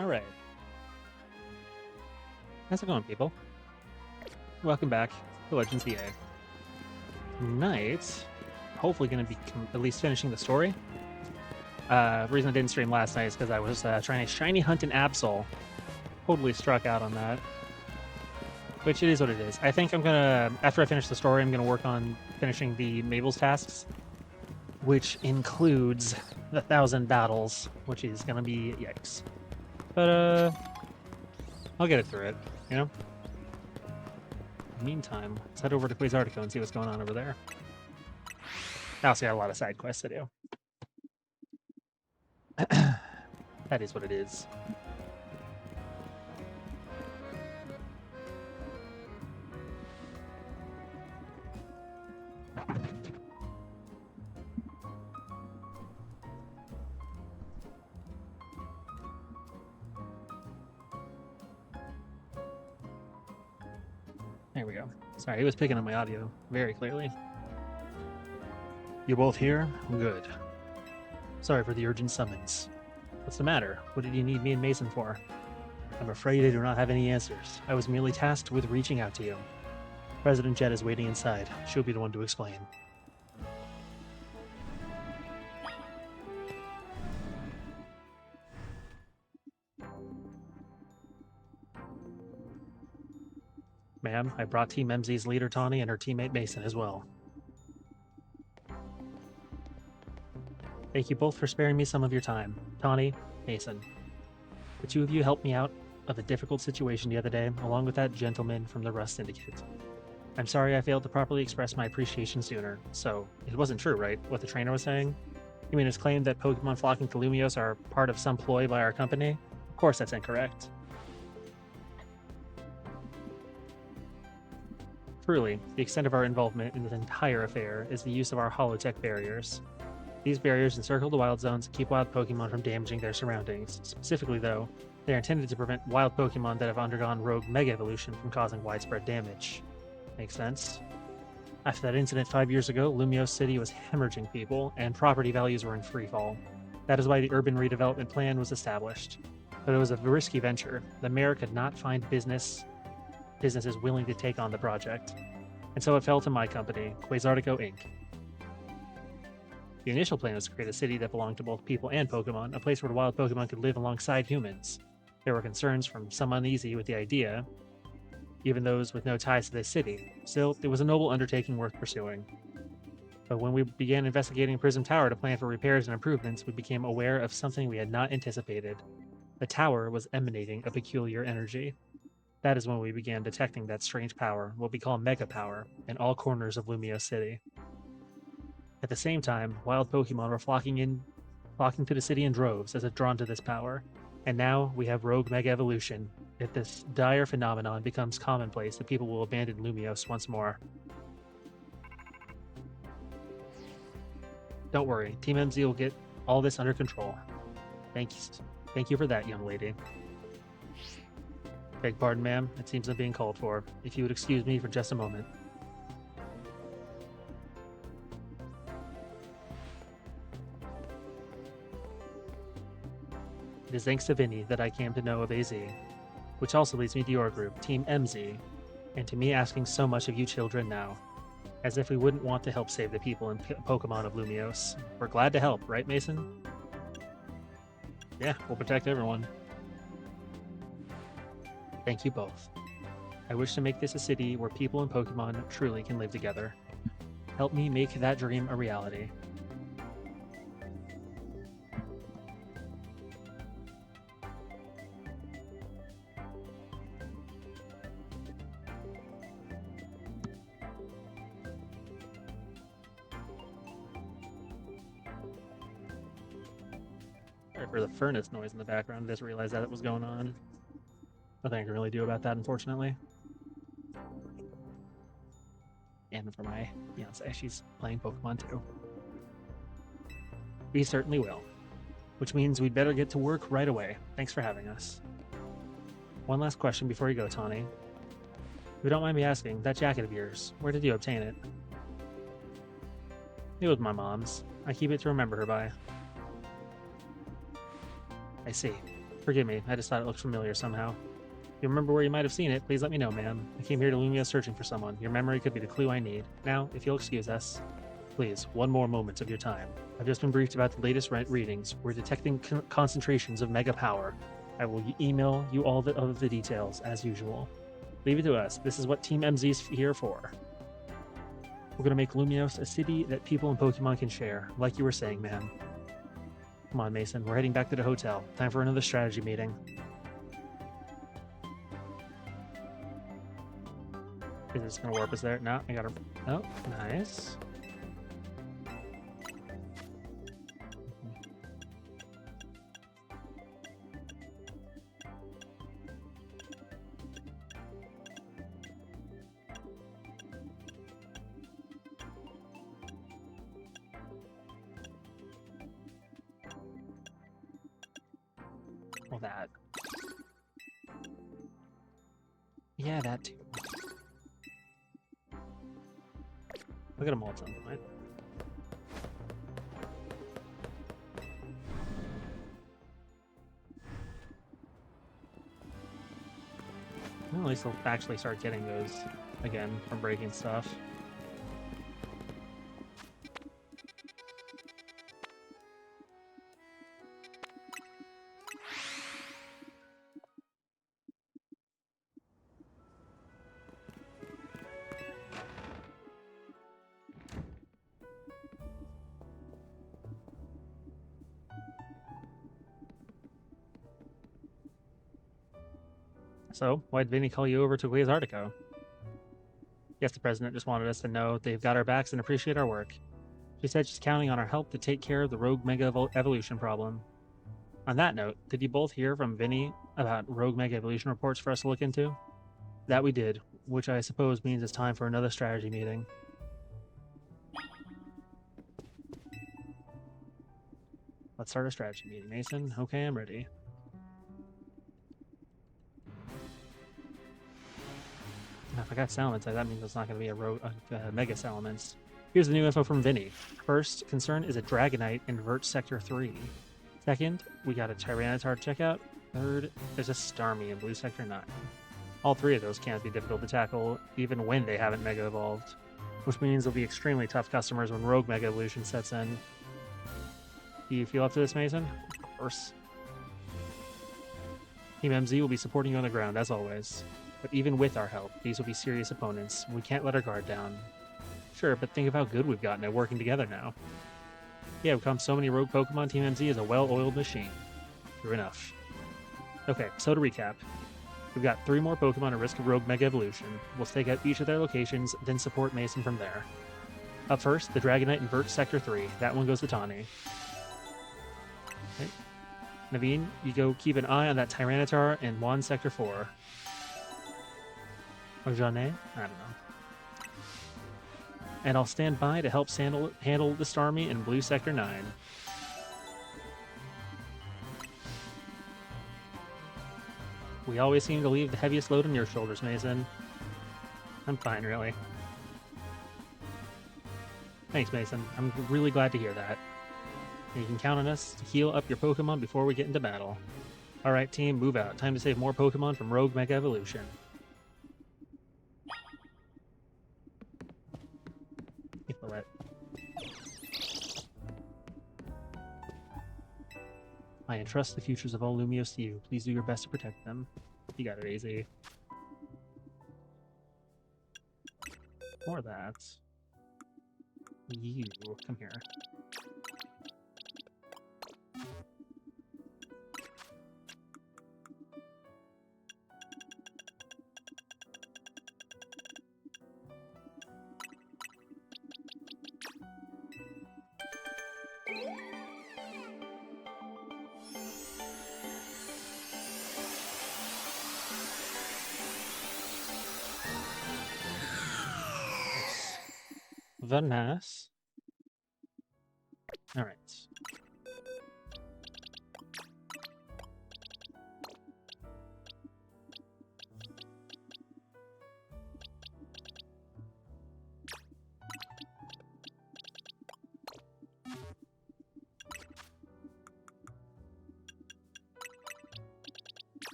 Alright. How's it going, people? Welcome back to Legends EA. Tonight, hopefully going to be at least finishing the story. The reason I didn't stream last night is because I was trying to shiny hunt an Absol. Totally struck out on that. Which it is what it is. I think I'm going to, after I finish the story, I'm going to work on finishing the Mabel's tasks, which includes the 1,000 battles, which is going to be yikes. But, I'll get it through it, you know? Meantime, let's head over to Quasartico and see what's going on over there. I also got a lot of side quests to do. That is what it is. There we go. Sorry, he was picking up my audio very clearly. You both here? Good. Sorry for the urgent summons. What's the matter? What did you need me and Mason for? I'm afraid I do not have any answers. I was merely tasked with reaching out to you. President Jet is waiting inside. She'll be the one to explain. Ma'am, I brought Team MZ's leader Tawny and her teammate Mason as well. Thank you both for sparing me some of your time. Tawny, Mason. The two of you helped me out of a difficult situation the other day, along with that gentleman from the Rust Syndicate. I'm sorry I failed to properly express my appreciation sooner. So, it wasn't true, right? What the trainer was saying? You mean his claim that Pokemon flocking to Lumiose are part of some ploy by our company? Of course that's incorrect. Truly, the extent of our involvement in this entire affair is the use of our holotech barriers. These barriers encircle the wild zones and keep wild Pokemon from damaging their surroundings. Specifically, though, they are intended to prevent wild Pokemon that have undergone rogue Mega Evolution from causing widespread damage. Makes sense. After that incident 5 years ago, Lumiose City was hemorrhaging people, and property values were in freefall. That is why the urban redevelopment plan was established. But it was a risky venture. The mayor could not find businesses willing to take on the project. And so it fell to my company, Quasartico Inc. The initial plan was to create a city that belonged to both people and Pokemon, a place where wild Pokemon could live alongside humans. There were concerns from some uneasy with the idea, even those with no ties to this city. Still, it was a noble undertaking worth pursuing. But when we began investigating Prism Tower to plan for repairs and improvements, we became aware of something we had not anticipated. The tower was emanating a peculiar energy. That is when we began detecting that strange power, what we call Mega Power, in all corners of Lumiose City. At the same time, wild Pokemon were flocking to the city in droves as if drawn to this power. And now we have rogue Mega Evolution. If this dire phenomenon becomes commonplace, the people will abandon Lumiose once more. Don't worry, Team MZ will get all this under control. Thank you for that, young lady. Beg pardon, ma'am. It seems I'm being called for. If you would excuse me for just a moment. It is thanks to Vinny that I came to know of AZ, which also leads me to your group, Team MZ, and to me asking so much of you children now. As if we wouldn't want to help save the people and Pokemon of Lumiose. We're glad to help, right, Mason? Yeah, we'll protect everyone. Thank you both. I wish to make this a city where people and Pokemon truly can live together. Help me make that dream a reality. Sorry for the furnace noise in the background. I just realized that it was going on. Nothing I can really do about that, unfortunately. And for my fiance, she's playing Pokemon too. We certainly will. Which means we'd better get to work right away. Thanks for having us. One last question before you go, Tawny. If you don't mind me asking, that jacket of yours, where did you obtain it? It was my mom's. I keep it to remember her by. I see. Forgive me, I just thought it looked familiar somehow. If you remember where you might have seen it, please let me know, ma'am. I came here to Lumia searching for someone. Your memory could be the clue I need. Now, if you'll excuse us, please, one more moment of your time. I've just been briefed about the latest readings. We're detecting concentrations of mega power. I will email you all of the details, as usual. Leave it to us. This is what Team MZ's here for. We're going to make Lumios a city that people and Pokemon can share, like you were saying, ma'am. Come on, Mason. We're heading back to the hotel. Time for another strategy meeting. Is this going to warp us there? No, I got to... Oh, nice. Well, that. Yeah, that too. Look at them all done, right? Well, at least they'll actually start getting those again from breaking stuff. So, why'd Vinny call you over to Guizartico? Yes, the president just wanted us to know they've got our backs and appreciate our work. She said she's counting on our help to take care of the rogue mega evolution problem. On that note, did you both hear from Vinny about rogue mega evolution reports for us to look into? That we did, which I suppose means it's time for another strategy meeting. Let's start a strategy meeting. Mason, okay, I'm ready. If I got Salamence, that means it's not going to be a Mega Salamence. Here's the new info from Vinny. First concern is a Dragonite in Vert Sector 3. Second, we got a Tyranitar to check out. Third, there's a Starmie in Blue Sector 9. All three of those can't be difficult to tackle, even when they haven't Mega Evolved, which means they'll be extremely tough customers when Rogue Mega Evolution sets in. Do you feel up to this, Mason? Of course. Team MZ will be supporting you on the ground, as always. But even with our help, these will be serious opponents. We can't let our guard down. Sure, but think of how good we've gotten at working together now. Yeah, we've become so many rogue Pokemon, Team MZ is a well-oiled machine. True enough. Okay, so to recap. We've got 3 more Pokemon at risk of rogue Mega Evolution. We'll stake out each of their locations, then support Mason from there. Up first, the Dragonite in Vert Sector 3. That one goes to Tawny. Okay. Naveen, you go keep an eye on that Tyranitar in Wand Sector 4. Or Janae? I don't know. And I'll stand by to help handle the Starmie in Blue Sector 9. We always seem to leave the heaviest load on your shoulders, Mason. I'm fine, really. Thanks, Mason. I'm really glad to hear that. And you can count on us to heal up your Pokemon before we get into battle. Alright, team, move out. Time to save more Pokemon from Rogue Mega Evolution. I entrust the futures of all Lumios to you. Please do your best to protect them. You got it, AZ. Or that. You, come here. Very nice. All right.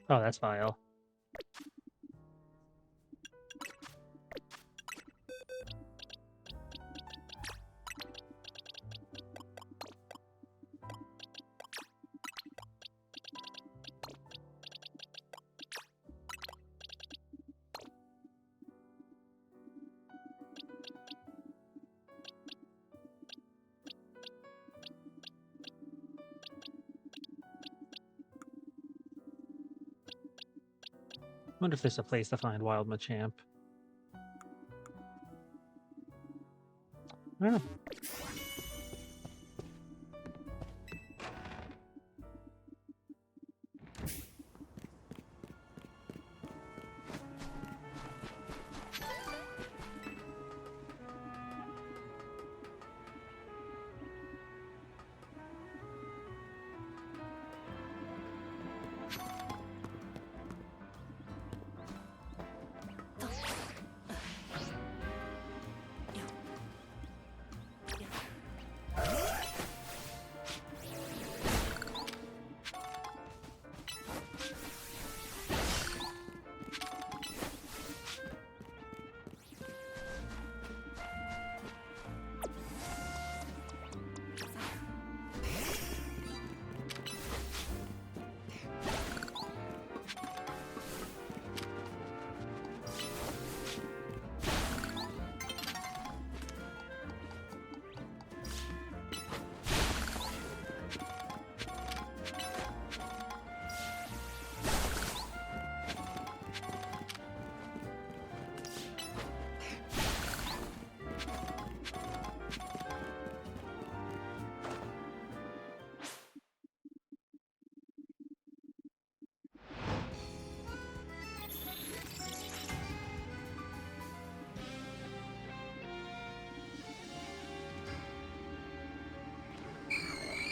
Oh, that's vile. I wonder if there's a place to find Wild Machamp. I don't know.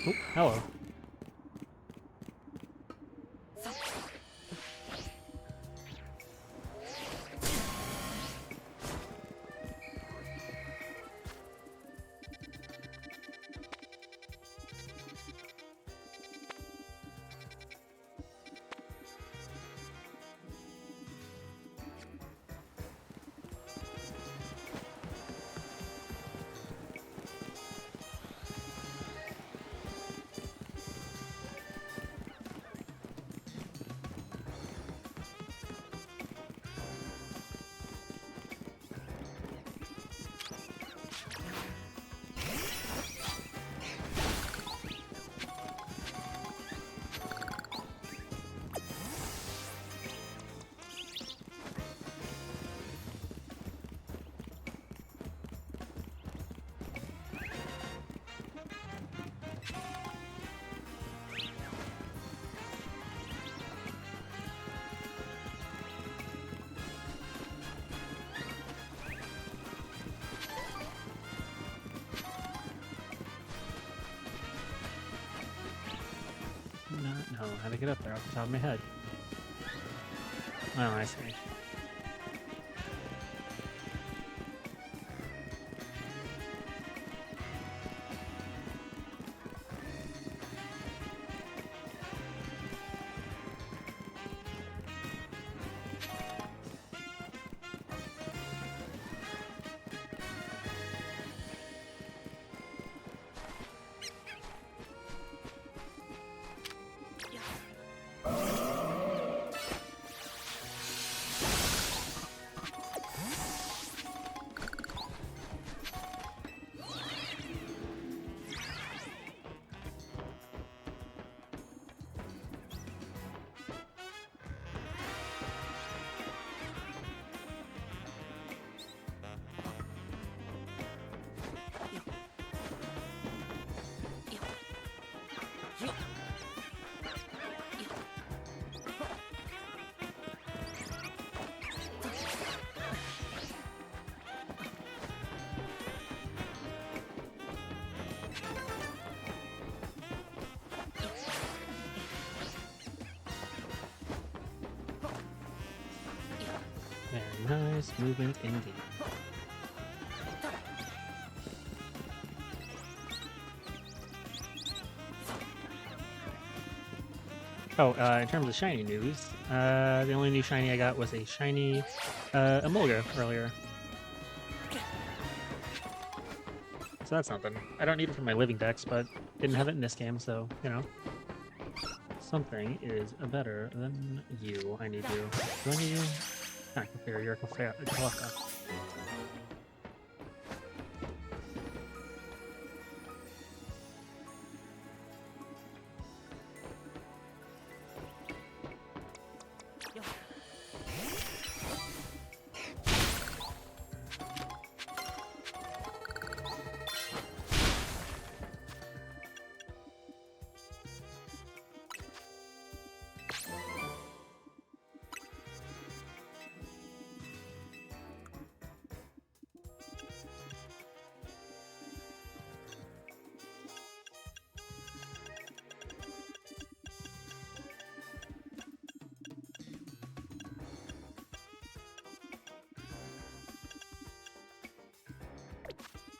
Oh, hello. Not know how to get up there off the top of my head. Oh, I see. Very nice movement indeed. Oh, in terms of shiny news, the only new shiny I got was a shiny Emolga earlier. So that's something. I don't need it for my living decks, but didn't have it in this game, so, you know. Something is better than you. I need you. Do I need you? Not Clefairy, you're a Clefairy.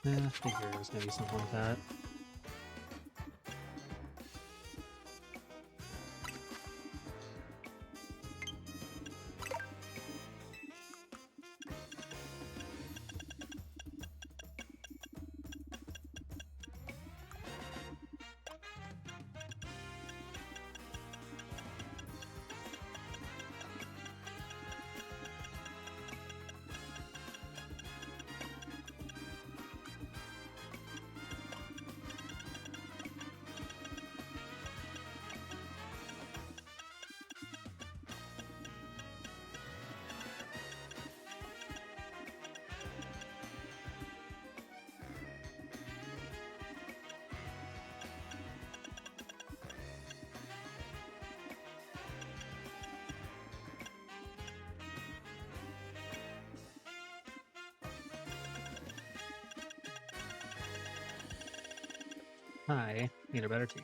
I figure it was gonna be something like that. I need a better team.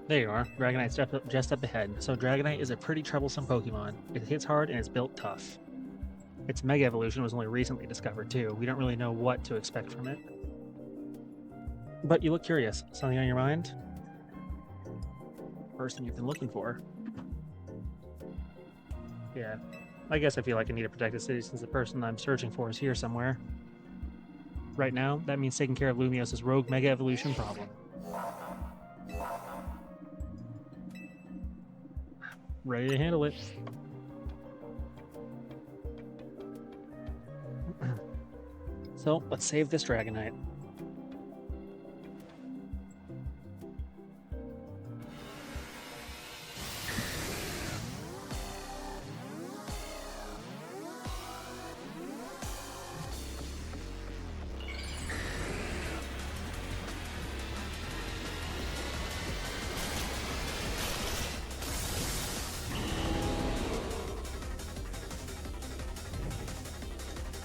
There you are. Dragonite's just up ahead. So Dragonite is a pretty troublesome Pokemon. It hits hard and it's built tough. Its Mega Evolution was only recently discovered too. We don't really know what to expect from it. But you look curious. Something on your mind? Person you've been looking for. Yeah. I guess I feel like I need to protect the city since the person I'm searching for is here somewhere. Right now, that means taking care of Lumios's rogue Mega Evolution problem. Ready to handle it. So, let's save this Dragonite.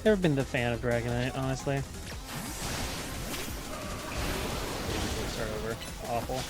Never been the fan of Dragonite, honestly. Start over. Awful.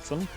gets them.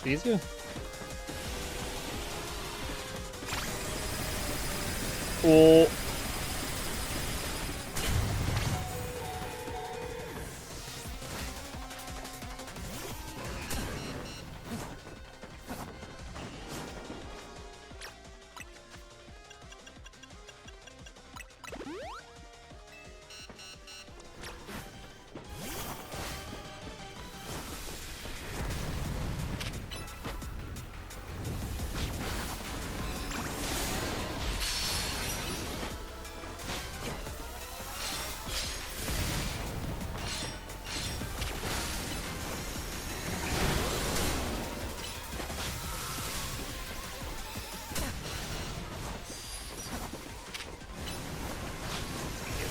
It's easy. Oh.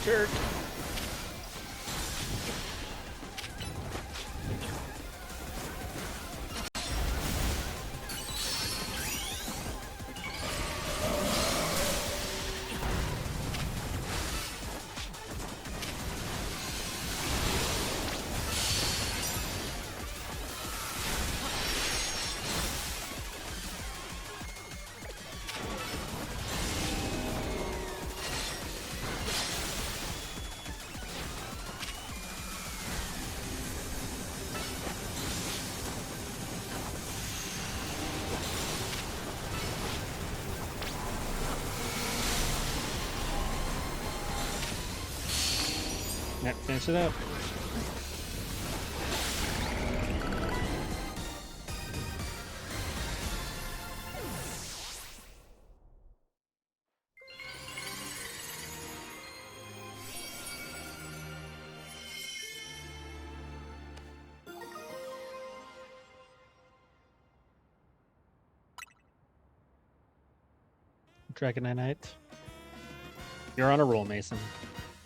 Jerk. Yep, finish it up. Dragonite Knight. You're on a roll, Mason.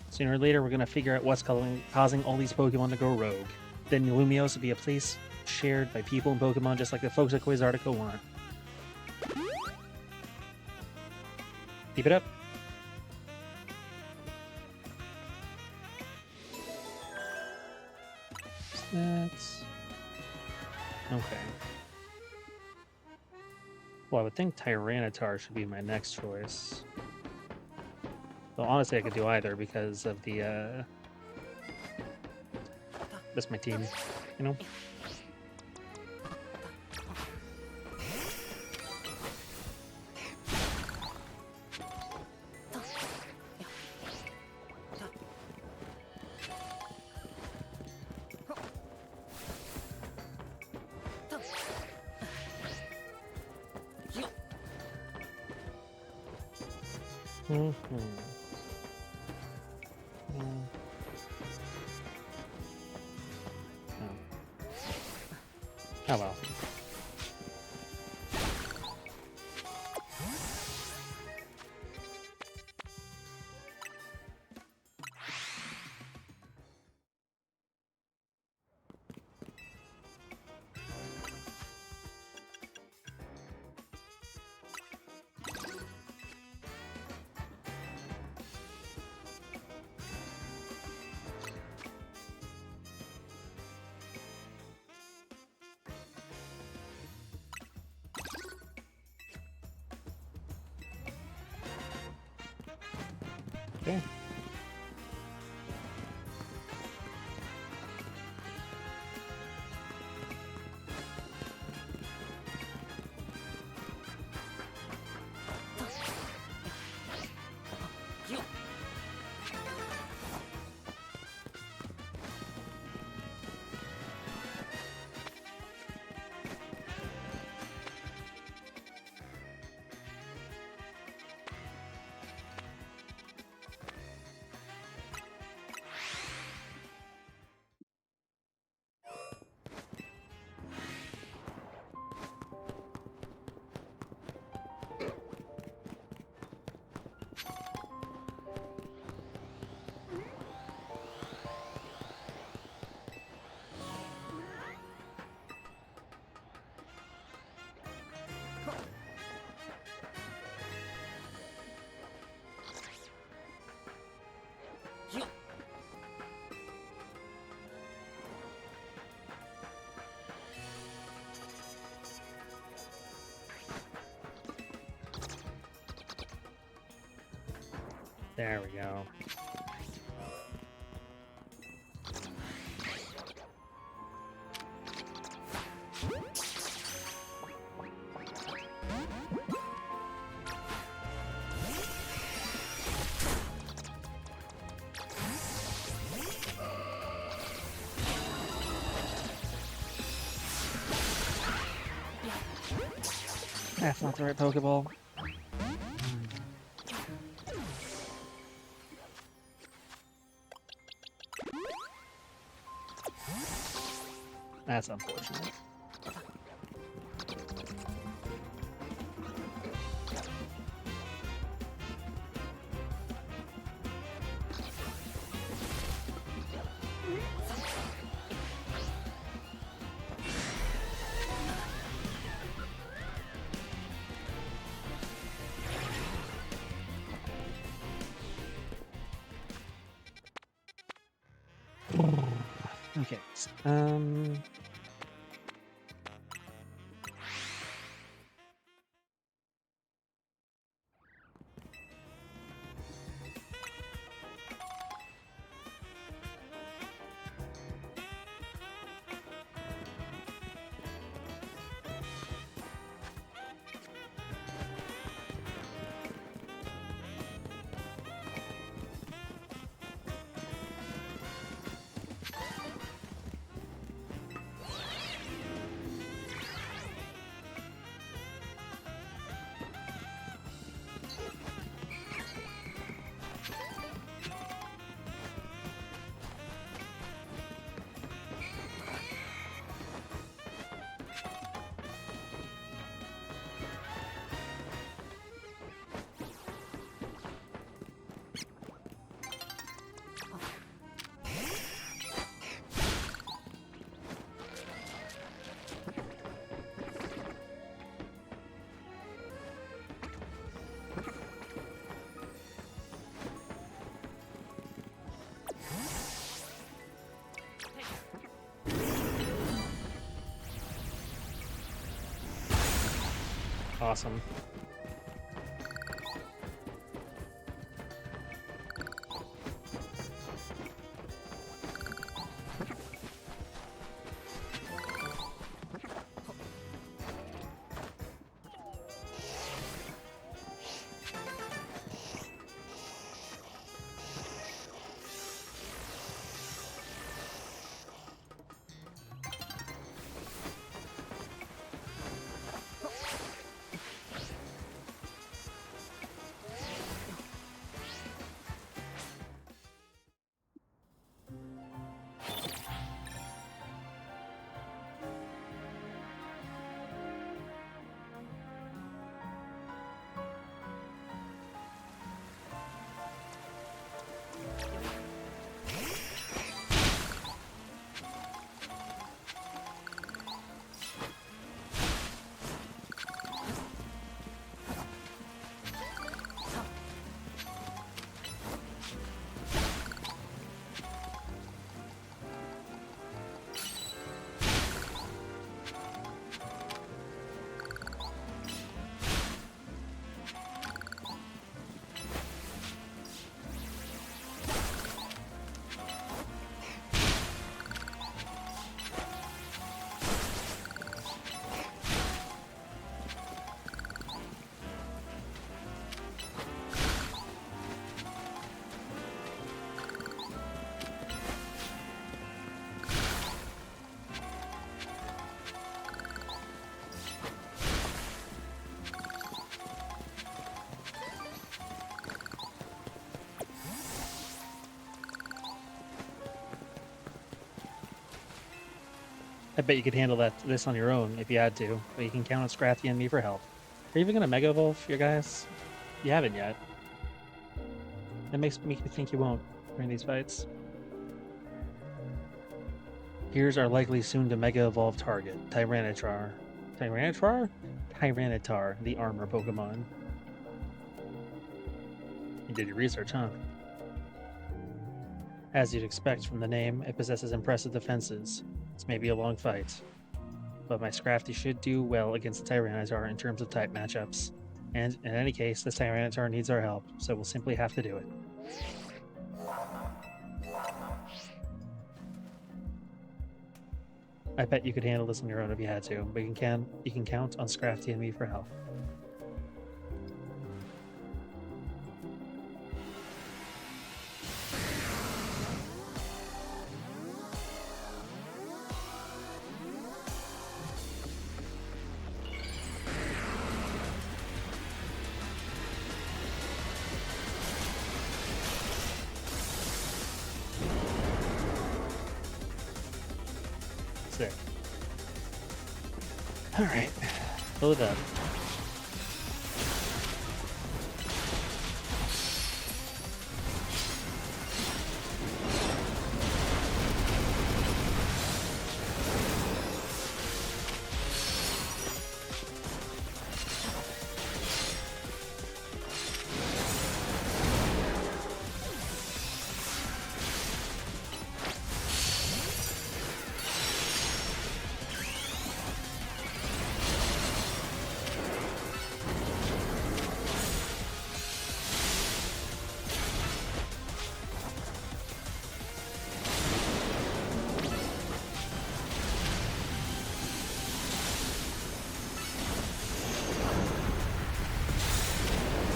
Sooner or later, we're going to figure out what's causing all these Pokemon to go rogue. Then Lumiose will be a place shared by people and Pokemon just like the folks at Quizartico want. Keep it up. That's... okay. Well, I would think Tyranitar should be my next choice. Well, honestly, I could do either because of the, that's my team, you know? Mm-hmm. Oh well. Okay. There we go. That's not the right Pokeball. That's unfortunate. Okay. Awesome. I bet you could handle this on your own if you had to, but you can count on Scrafty and me for help. Are you even gonna Mega Evolve, your guys? You haven't yet. That makes me think you won't during these fights. Here's our likely soon to Mega Evolve target, Tyranitar. Tyranitar? Tyranitar, the armor Pokemon. You did your research, huh? As you'd expect from the name, it possesses impressive defenses. This may be a long fight, but my Scrafty should do well against the Tyranitar in terms of type matchups. And in any case, this Tyranitar needs our help, so we'll simply have to do it. I bet you could handle this on your own if you had to, but you can count on Scrafty and me for help. Sick. Alright. Fill it up.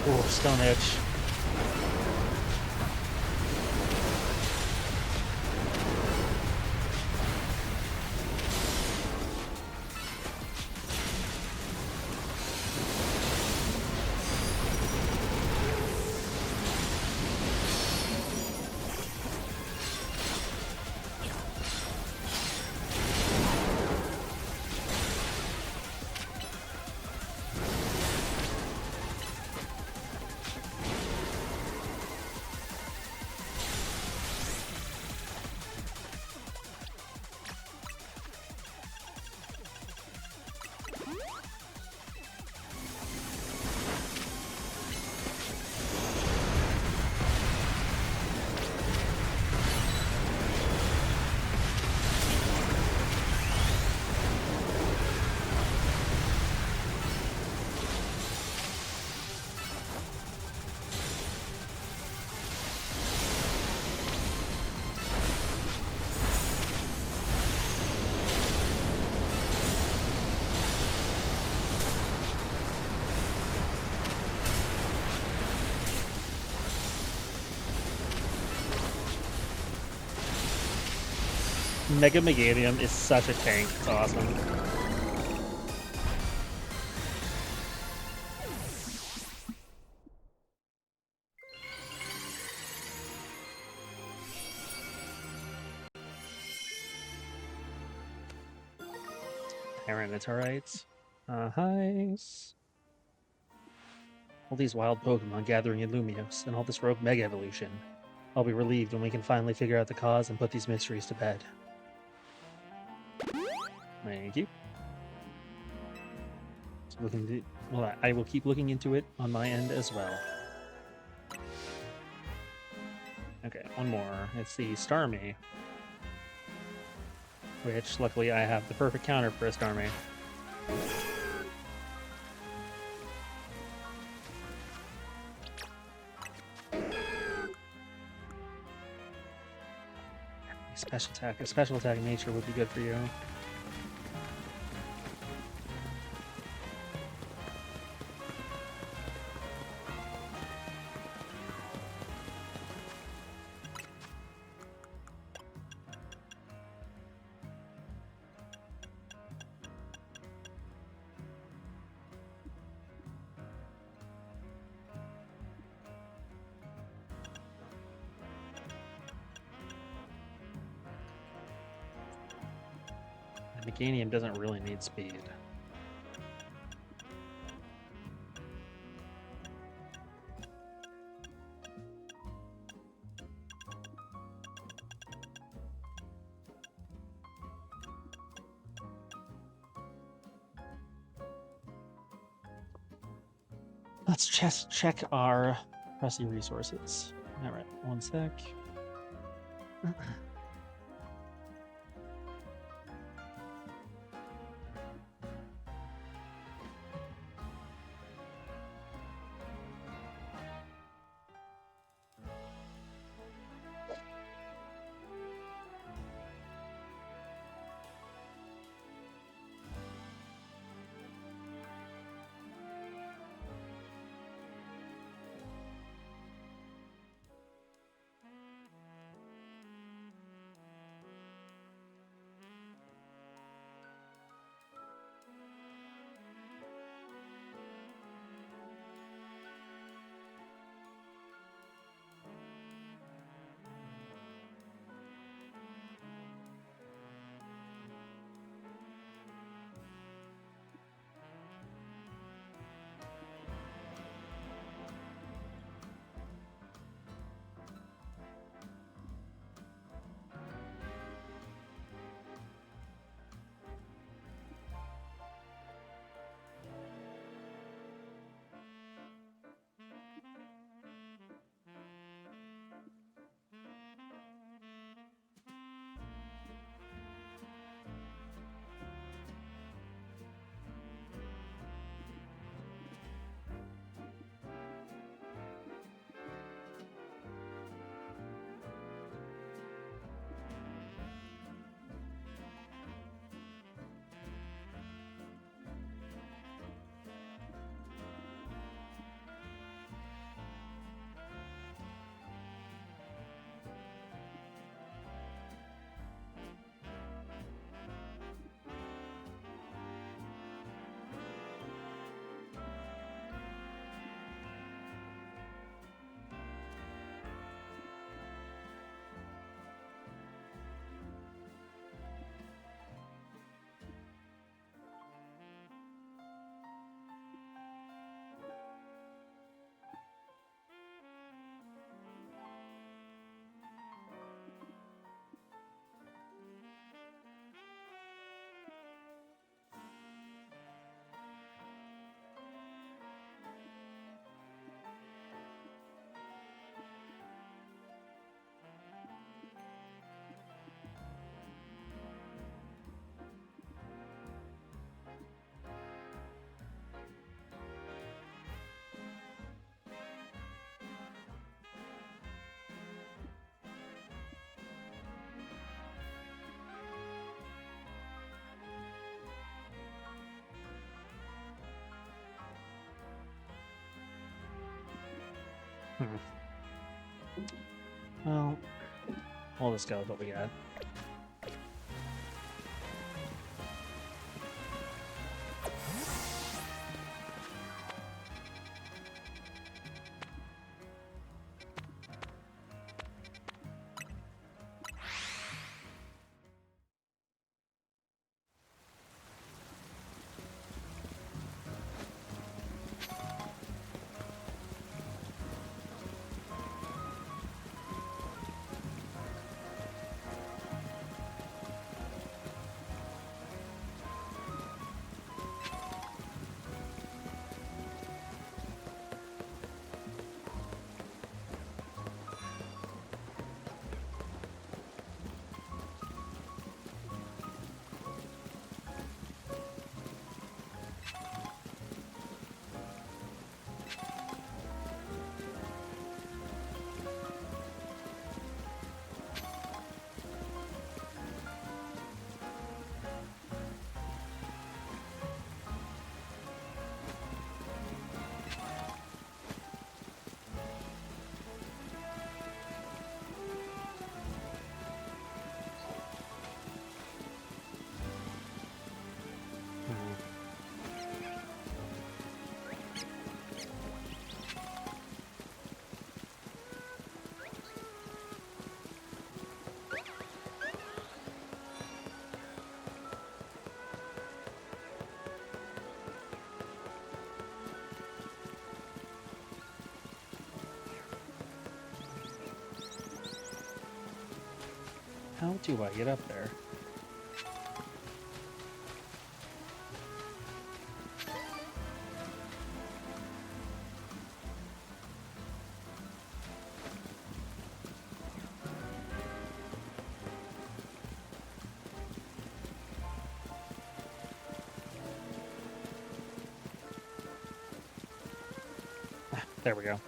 Oh, Stone Edge. Mega Meganium is such a tank. It's awesome. Tyranitar. Nice. All these wild Pokemon gathering in Lumiose, and all this rogue Mega Evolution. I'll be relieved when we can finally figure out the cause and put these mysteries to bed. Thank you. Well, I will keep looking into it on my end as well. Okay, one more. It's the Starmie. Which, luckily, I have the perfect counter for a Starmie. A special attack nature would be good for you. Meganium doesn't really need speed. Let's just check our pressing resources. All right, one sec. Well, we'll just go with what we got. How do I get up there? There we go.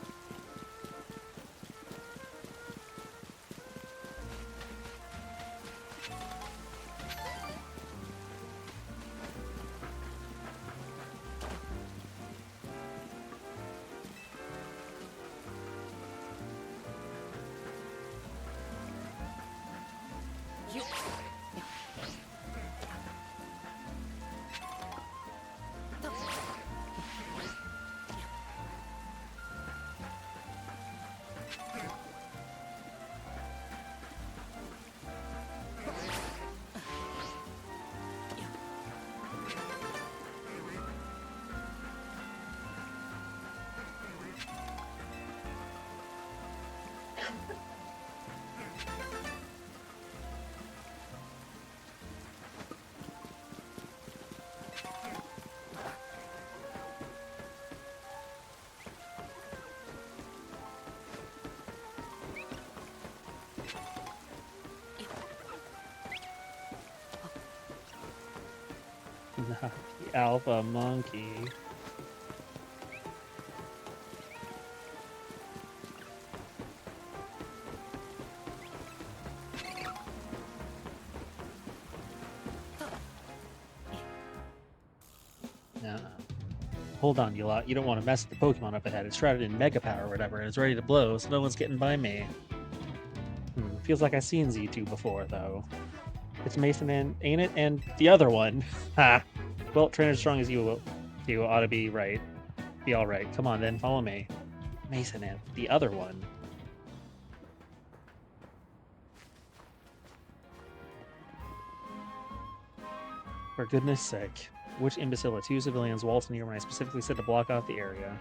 Not the alpha monkey. Hold on, you lot. You don't want to mess with the Pokemon up ahead. It's shrouded in Mega Power or whatever, and it's ready to blow, so no one's getting by me. Feels like I've seen Z2 before, though. It's Mason and ain't it? And the other one. Ha! Well, trainer as strong as you ought to be right. Be alright. Come on then, follow me. Mason and the other one. For goodness sake. Which imbecile let two civilians waltz near when I specifically said to block off the area?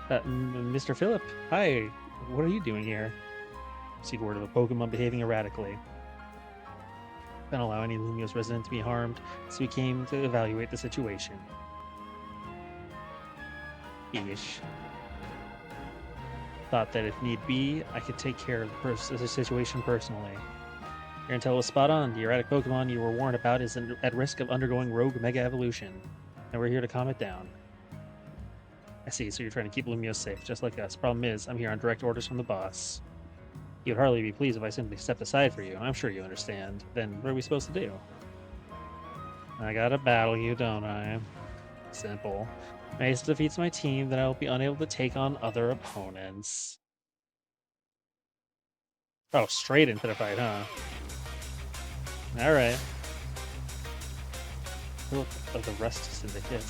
Mr. Phillip? Hi. What are you doing here? Received word of a Pokemon behaving erratically. Don't allow any Lumiose resident to be harmed, so we came to evaluate the situation. Eesh. Thought that if need be, I could take care of the situation personally. Your intel was spot on. The erratic Pokemon you were warned about is at risk of undergoing rogue Mega Evolution, and we're here to calm it down. I see, so you're trying to keep Lumiose safe, just like us. Problem is, I'm here on direct orders from the boss. You'd hardly be pleased if I simply stepped aside for you. I'm sure you understand. Then what are we supposed to do? I gotta battle you, don't I? Simple. Mace defeats my team, then I will be unable to take on other opponents. Oh, straight into the fight, huh? Alright. Look of the rest syndicate.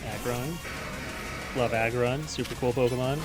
Aggron. Love Aggron. Super cool Pokemon.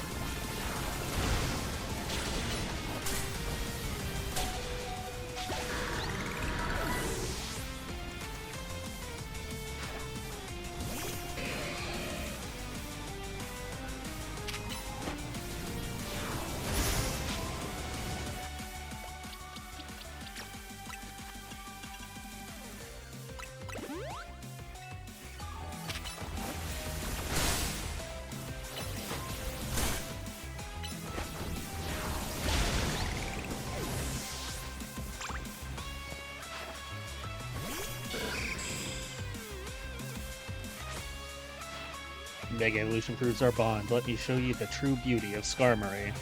Mega Evolution proves our bond. Let me show you the true beauty of Skarmory.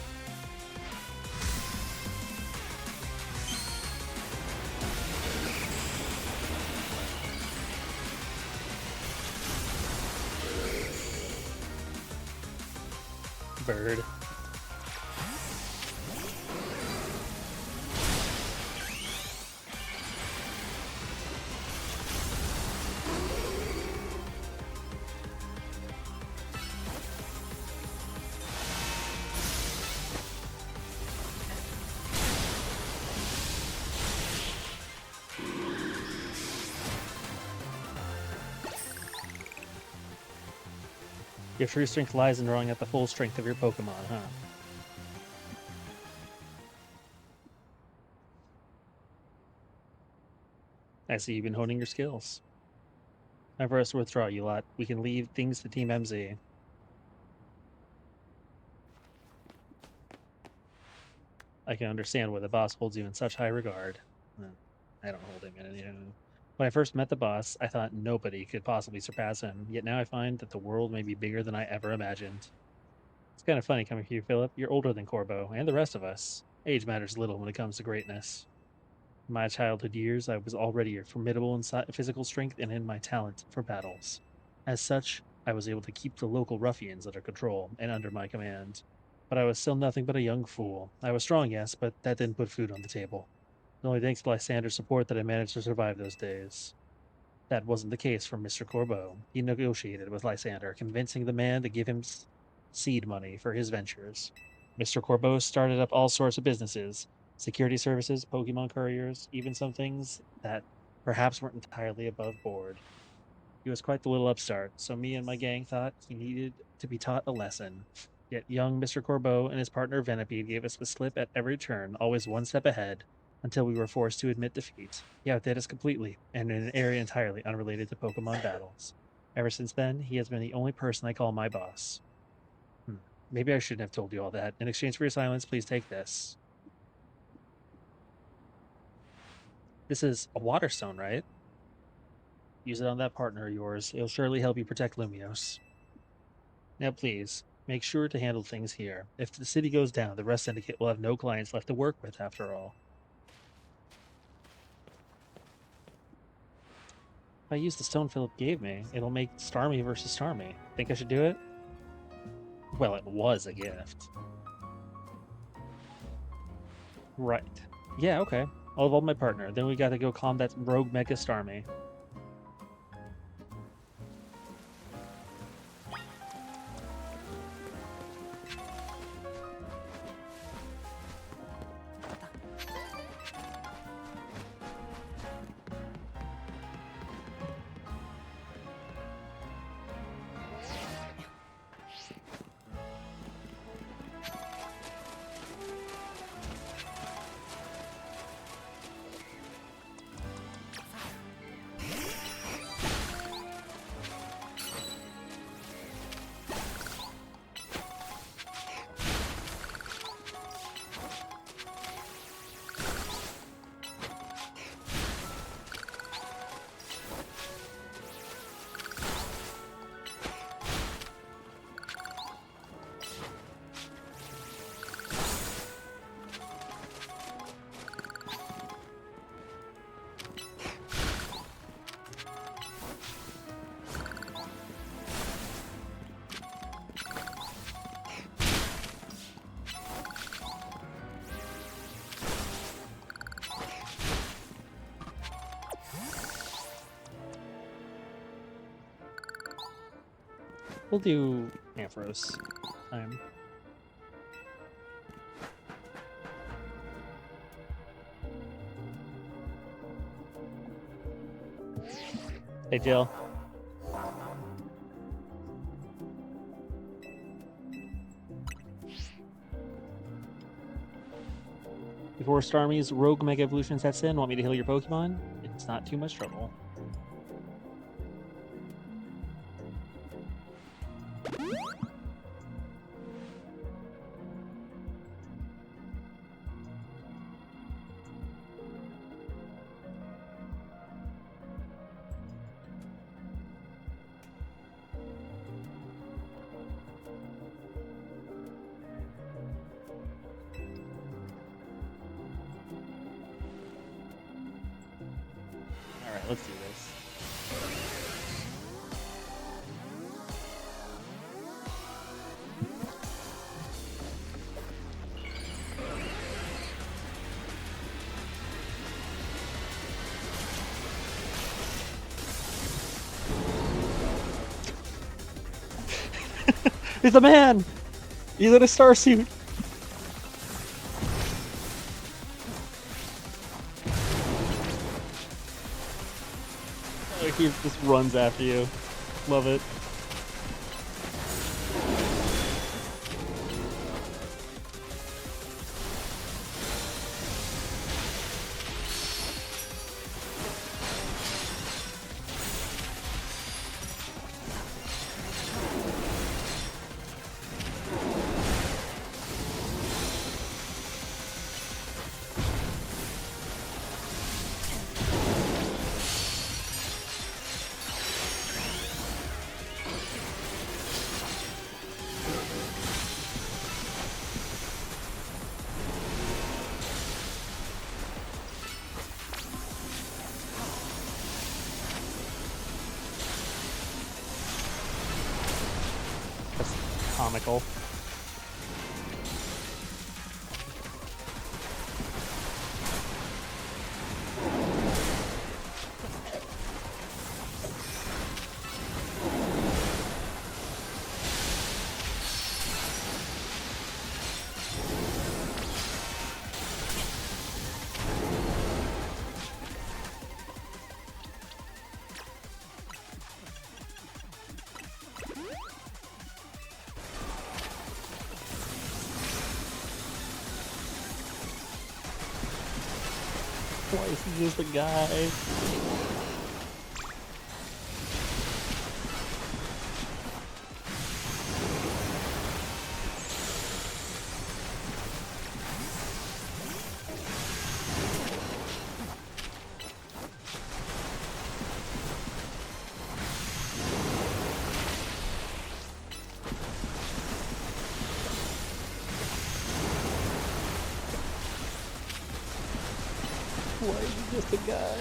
Bird. Your true strength lies in drawing out the full strength of your Pokemon, huh? I see you've been honing your skills. Time for us to withdraw, you lot. We can leave things to Team MZ. I can understand why the boss holds you in such high regard. I don't hold him in any. When I first met the boss, I thought nobody could possibly surpass him, yet now I find that the world may be bigger than I ever imagined. It's kind of funny coming from you, Philip. You're older than Corbo, and the rest of us. Age matters little when it comes to greatness. In my childhood years, I was already formidable in physical strength and in my talent for battles. As such, I was able to keep the local ruffians under control and under my command. But I was still nothing but a young fool. I was strong, yes, but that didn't put food on the table. It's only thanks to Lysander's support that I managed to survive those days. That wasn't the case for Mr. Corbeau. He negotiated with Lysander, convincing the man to give him seed money for his ventures. Mr. Corbeau started up all sorts of businesses, security services, Pokemon couriers, even some things that perhaps weren't entirely above board. He was quite the little upstart, so me and my gang thought he needed to be taught a lesson. Yet young Mr. Corbeau and his partner Venipede gave us the slip at every turn, always one step ahead, until we were forced to admit defeat. He outdid us completely, and in an area entirely unrelated to Pokemon battles. Ever since then, he has been the only person I call my boss. Maybe I shouldn't have told you all that. In exchange for your silence, please take this. This is a water stone, right? Use it on that partner of yours. It'll surely help you protect Lumiose. Now, please, make sure to handle things here. If the city goes down, the Rest Syndicate will have no clients left to work with, after all. If I use the stone Philip gave me, it'll make Starmie versus Starmie. Think I should do it? Well, it was a gift. Right. Yeah, okay. I'll evolve my partner. Then we gotta go calm that rogue Mega Starmie. We'll do Ampharos time. Hey, Jill. Before Starmie's rogue Mega Evolution sets in, want me to heal your Pokemon? It's not too much trouble. Let's do this. He's a man! He's in a starsuit! He just runs after you. Love it. comical. Why is he just a guy? Why is he just a guy?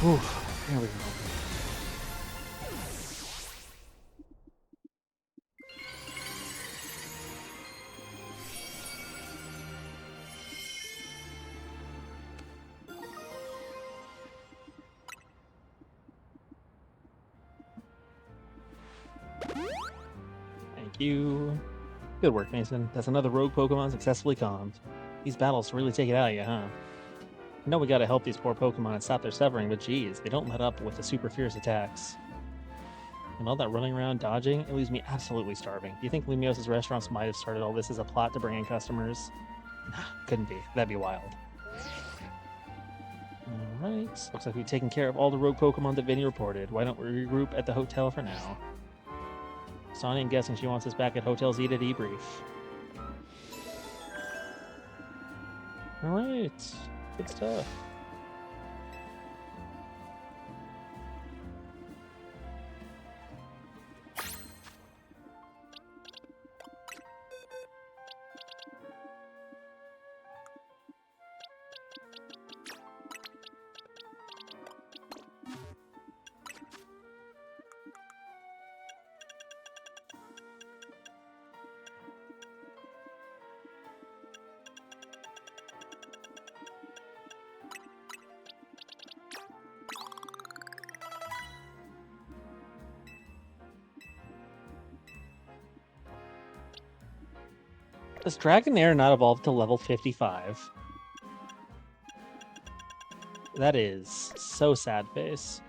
Ooh, there we go. Thank you. Good work, Mason. That's another rogue Pokemon successfully calmed. These battles really take it out of you, huh? I know we gotta help these poor Pokemon and stop their suffering, but geez, they don't let up with the super fierce attacks. And all that running around dodging, it leaves me absolutely starving. Do you think Lumios's restaurants might have started all this as a plot to bring in customers? Couldn't be. That'd be wild. Alright, looks like we've taken care of all the rogue Pokemon that Vinny reported. Why don't we regroup at the hotel for now? Sonya, I'm guessing she wants us back at Hotel Z to debrief. Alright, good stuff. Does Dragonair not evolve to level 55? That is so sad face.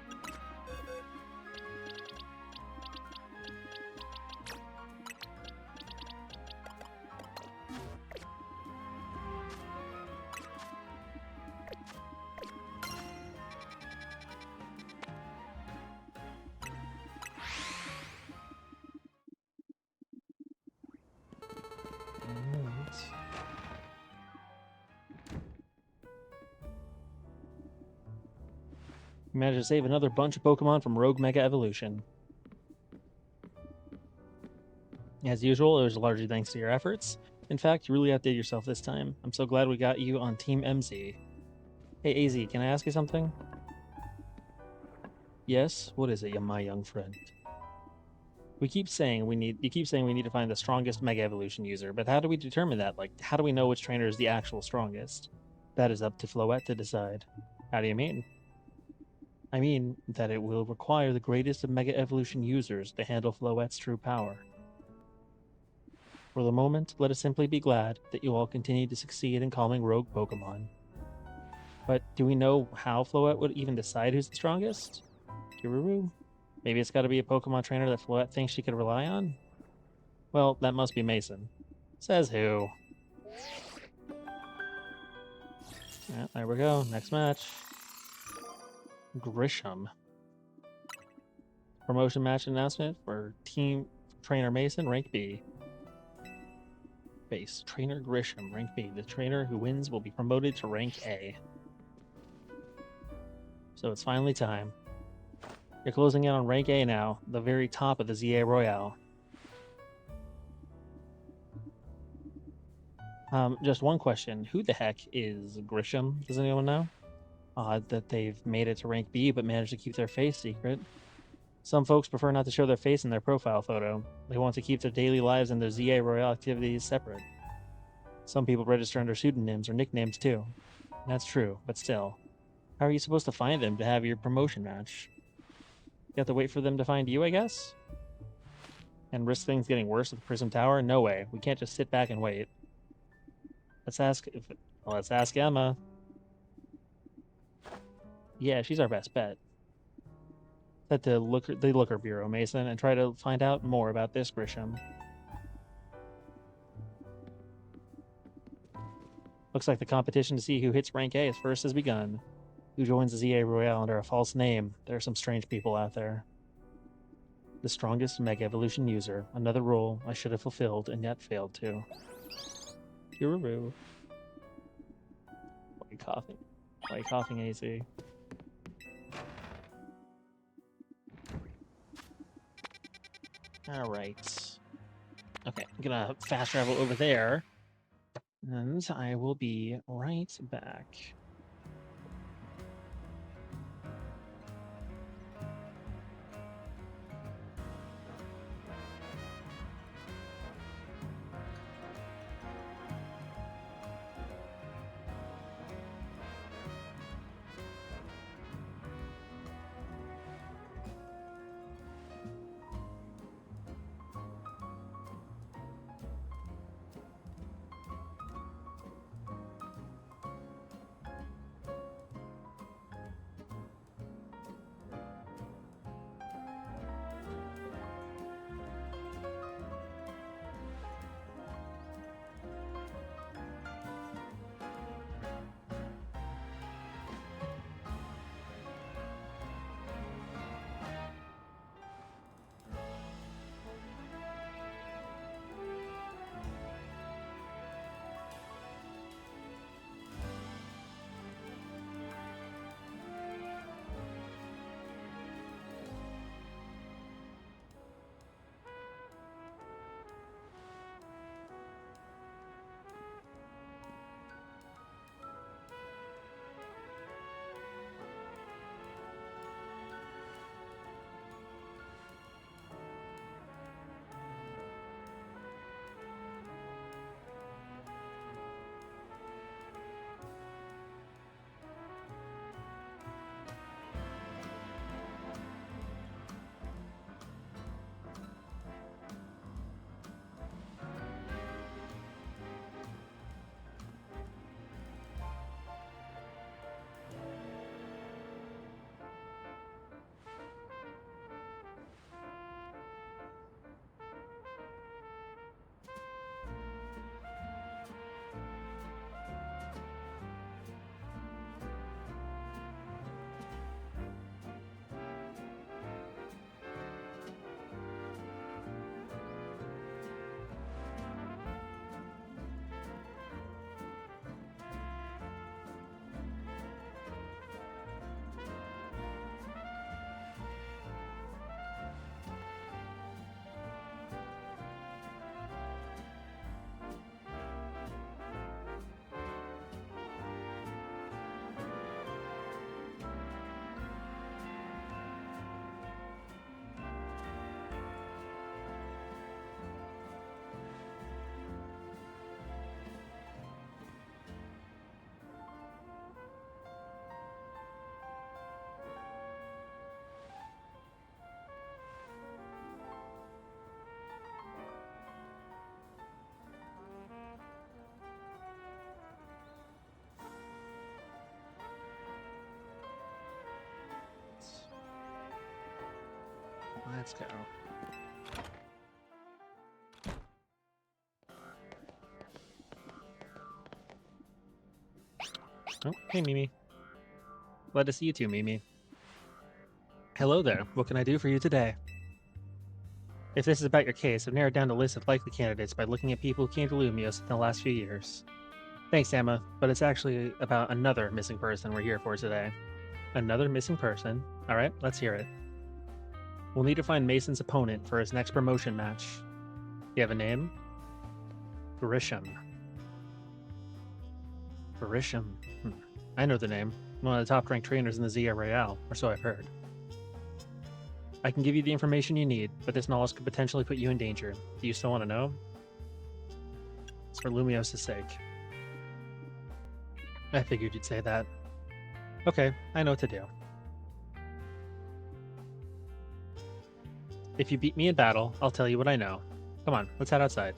Managed to save another bunch of Pokemon from Rogue Mega Evolution. As usual, it was largely thanks to your efforts. In fact, you really outdid yourself this time. I'm so glad we got you on Team MZ. Hey, AZ, can I ask you something? Yes? What is it, my young friend? You keep saying we need to find the strongest Mega Evolution user, but how do we determine that? Like, how do we know which trainer is the actual strongest? That is up to Floette to decide. How do you mean? I mean that it will require the greatest of Mega Evolution users to handle Floette's true power. For the moment, let us simply be glad that you all continue to succeed in calming rogue Pokemon. But do we know how Floette would even decide who's the strongest? Kiruru? Maybe it's got to be a Pokemon trainer that Floette thinks she could rely on? Well, that must be Mason. Says who? Yeah, there we go. Next match. Grisham. Promotion match announcement for Team Trainer Mason, rank B. Base. Trainer Grisham, rank B. The trainer who wins will be promoted to rank A. So it's finally time. You're closing in on rank A now, the very top of the ZA Royale. Just one question. Who the heck is Grisham? Does anyone know? Odd that they've made it to rank B but managed to keep their face secret. Some folks prefer not to show their face in their profile photo. They want to keep their daily lives and their ZA Royale activities separate. Some people register under pseudonyms or nicknames too. That's true, but still. How are you supposed to find them to have your promotion match? You have to wait for them to find you, I guess? And risk things getting worse at the Prism Tower? No way. We can't just sit back and wait. Let's ask Emma. Yeah, she's our best bet. Set the Looker Bureau, Mason, and try to find out more about this Grisham. Looks like the competition to see who hits rank A first has begun. Who joins the ZA Royale under a false name? There are some strange people out there. The strongest Mega Evolution user. Another role I should have fulfilled and yet failed to. Kiruru. Why are you coughing? Why are you coughing, AC? Alright. Okay, I'm gonna fast travel over there. And I will be right back. Let's go. Oh, hey, Mimi. Glad to see you too, Mimi. Hello there. What can I do for you today? If this is about your case, I've narrowed down the list of likely candidates by looking at people who came to Lumios in the last few years. Thanks, Emma, but it's actually about another missing person we're here for today. Another missing person? Alright, let's hear it. We'll need to find Mason's opponent for his next promotion match. You have a name? Grisham. Grisham. I know the name. One of the top-ranked trainers in the Zia Royale, or so I've heard. I can give you the information you need, but this knowledge could potentially put you in danger. Do you still want to know? It's for Lumios' sake. I figured you'd say that. Okay, I know what to do. If you beat me in battle, I'll tell you what I know. Come on, let's head outside.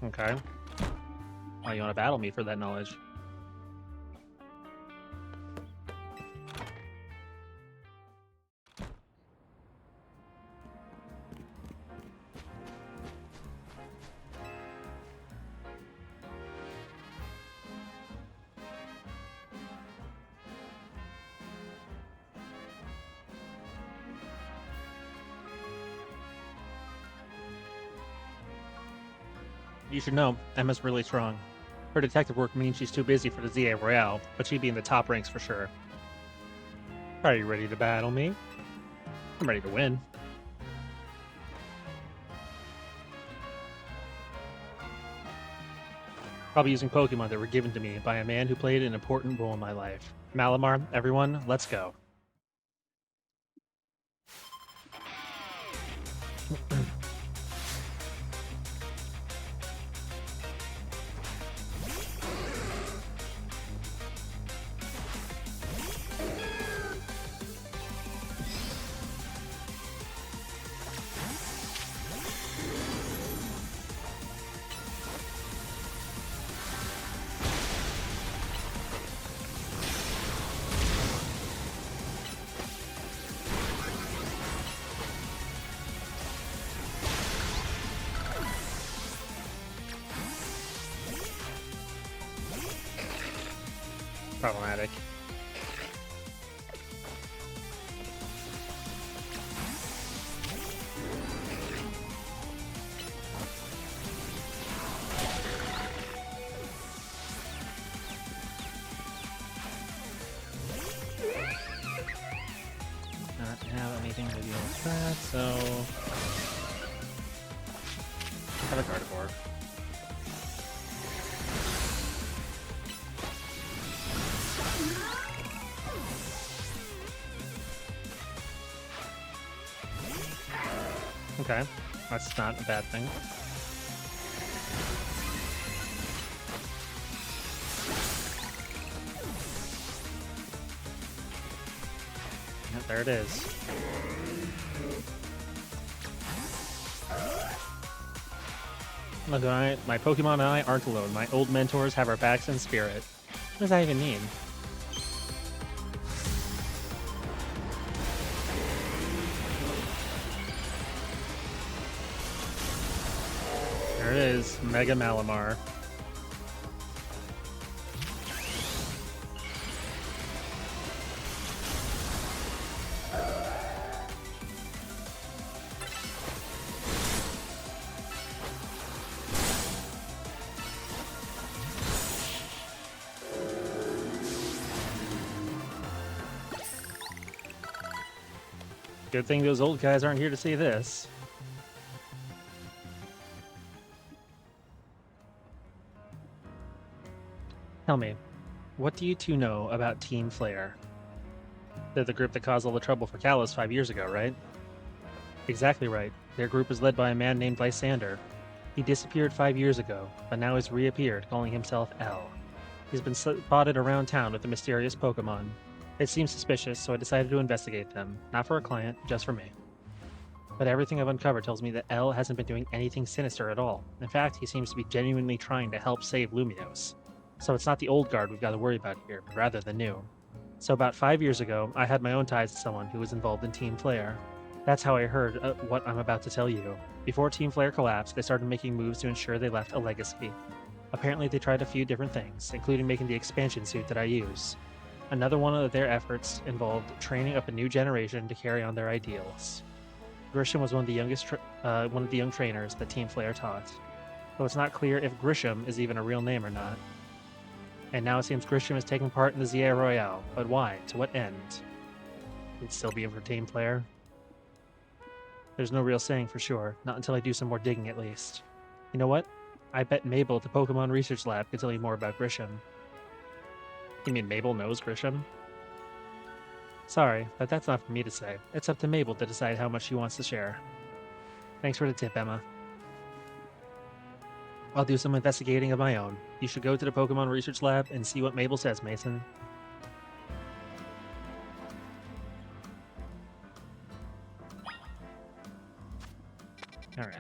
Okay. Oh, you want to battle me for that knowledge? You should know, Emma's really strong. Her detective work means she's too busy for the ZA Royale, but she'd be in the top ranks for sure. Are you ready to battle me? I'm ready to win. I'll be using Pokemon that were given to me by a man who played an important role in my life. Malamar, everyone, let's go. Problematic. Not have anything to deal with that, so have a Gardevoir. Okay, that's not a bad thing. Yep, there it is. Look, my Pokemon and I aren't alone. My old mentors have our backs in spirit. What does that even mean? There it is, Mega Malamar. Good thing those old guys aren't here to see this. Tell me, what do you two know about Team Flare? They're the group that caused all the trouble for Kalos 5 years ago, right? Exactly right. Their group is led by a man named Lysander. He disappeared 5 years ago, but now has reappeared, calling himself L. He's been spotted around town with a mysterious Pokemon. It seems suspicious, so I decided to investigate them. Not for a client, just for me. But everything I've uncovered tells me that L hasn't been doing anything sinister at all. In fact, he seems to be genuinely trying to help save Lumios. So it's not the old guard we've got to worry about here, but rather the new. So about 5 years ago, I had my own ties to someone who was involved in Team Flare. That's how I heard what I'm about to tell you. Before Team Flare collapsed, they started making moves to ensure they left a legacy. Apparently, they tried a few different things, including making the expansion suit that I use. Another one of their efforts involved training up a new generation to carry on their ideals. Grisham was one of the young trainers that Team Flare taught, though it's not clear if Grisham is even a real name or not. And now it seems Grisham is taking part in the Zia Royale, but why? To what end? He'd still be for Team Flare. There's no real saying for sure, not until I do some more digging at least. You know what? I bet Mabel at the Pokemon Research Lab could tell you more about Grisham. You mean Mabel knows Grisham? Sorry, but that's not for me to say. It's up to Mabel to decide how much she wants to share. Thanks for the tip, Emma. I'll do some investigating of my own. You should go to the Pokemon Research Lab and see what Mabel says, Mason. Alright.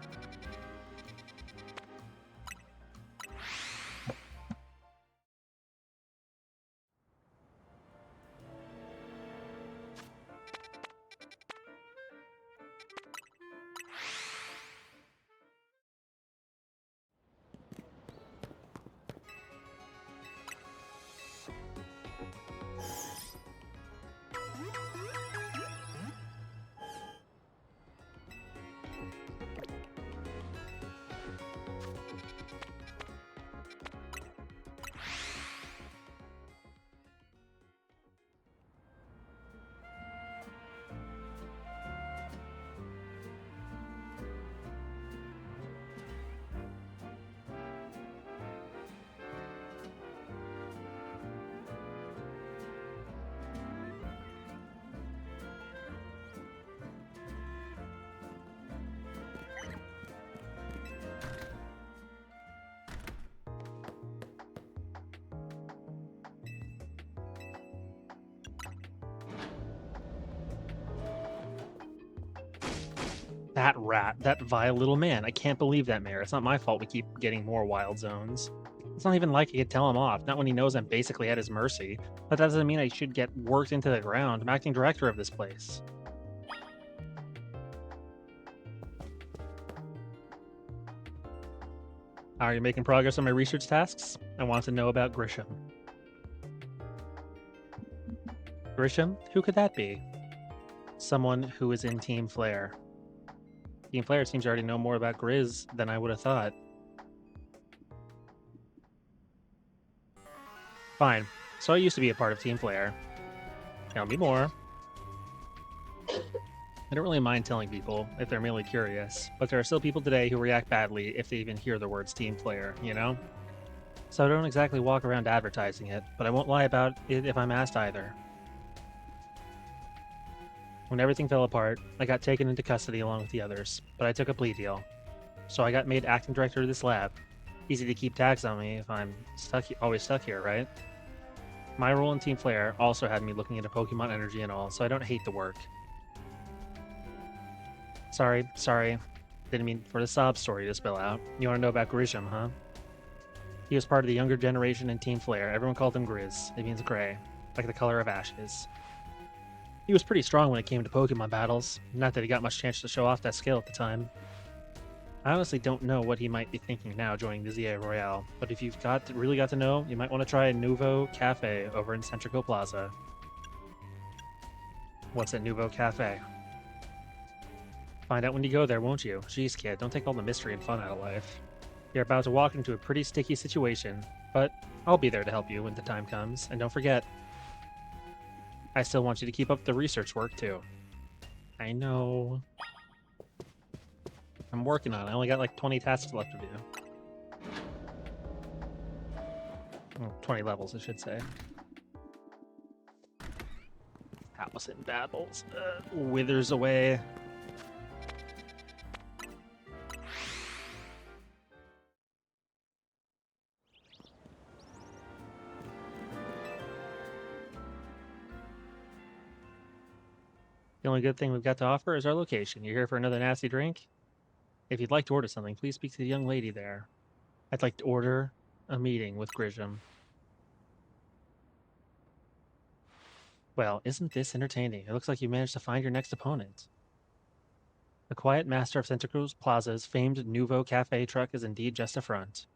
That rat, that vile little man. I can't believe that, Mayor. It's not my fault we keep getting more wild zones. It's not even like I could tell him off, not when he knows I'm basically at his mercy. But that doesn't mean I should get worked into the ground. I'm acting director of this place. Are you making progress on my research tasks? I want to know about Grisham. Grisham? Who could that be? Someone who is in Team Flare. Team Flare seems to already know more about Grizz than I would have thought. Fine. So I used to be a part of Team Flare. Tell me more. I don't really mind telling people if they're merely curious, but there are still people today who react badly if they even hear the words Team Flare, you know? So I don't exactly walk around advertising it, but I won't lie about it if I'm asked either. When everything fell apart, I got taken into custody along with the others, but I took a plea deal. So I got made acting director of this lab. Easy to keep tabs on me if I'm always stuck here, right? My role in Team Flare also had me looking into Pokemon energy and all, so I don't hate the work. Sorry. Didn't mean for the sob story to spill out. You want to know about Grisham, huh? He was part of the younger generation in Team Flare. Everyone called him Grizz. It means gray, like the color of ashes. He was pretty strong when it came to Pokemon battles. Not that he got much chance to show off that skill at the time. I honestly don't know what he might be thinking now joining the ZA Royale, but if you've really got to know, you might want to try Nouveau Cafe over in Centrico Plaza. What's at Nouveau Cafe? Find out when you go there, won't you? Jeez, kid, don't take all the mystery and fun out of life. You're about to walk into a pretty sticky situation, but I'll be there to help you when the time comes, and don't forget, I still want you to keep up the research work, too. I know. I'm working on it. I only got like 20 tasks left to do. Well, 20 levels, I should say. House in Babbles. Withers away. The only good thing we've got to offer is our location. You're here for another nasty drink? If you'd like to order something, please speak to the young lady there. I'd like to order a meeting with Grisham. Well, isn't this entertaining? It looks like you managed to find your next opponent. The quiet master of Santa Plaza's famed Nouveau Cafe truck is indeed just a front.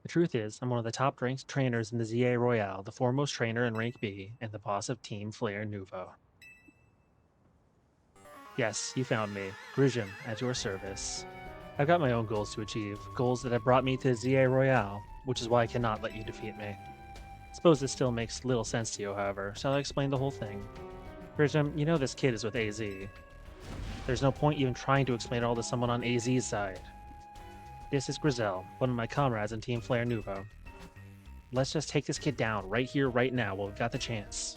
The truth is, I'm one of the top ranked trainers in the ZA Royale, the foremost trainer in rank B, and the boss of Team Flair Nouveau. Yes, you found me. Grishem, at your service. I've got my own goals to achieve, goals that have brought me to ZA Royale, which is why I cannot let you defeat me. Suppose this still makes little sense to you, however. Shall I explain the whole thing? Grishem, you know this kid is with AZ. There's no point even trying to explain it all to someone on AZ's side. This is Grizel, one of my comrades in Team Flair Nouveau. Let's just take this kid down right here, right now, while we've got the chance.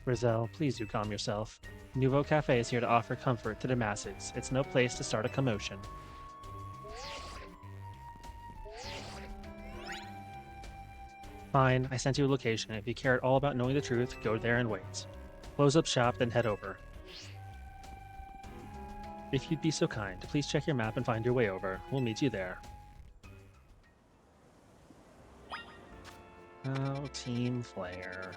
Grizel, please do calm yourself. Nouveau Cafe is here to offer comfort to the masses. It's no place to start a commotion. Fine, I sent you a location. If you care at all about knowing the truth, go there and wait. Close up shop, then head over. If you'd be so kind, please check your map and find your way over. We'll meet you there. Oh, Team Flair.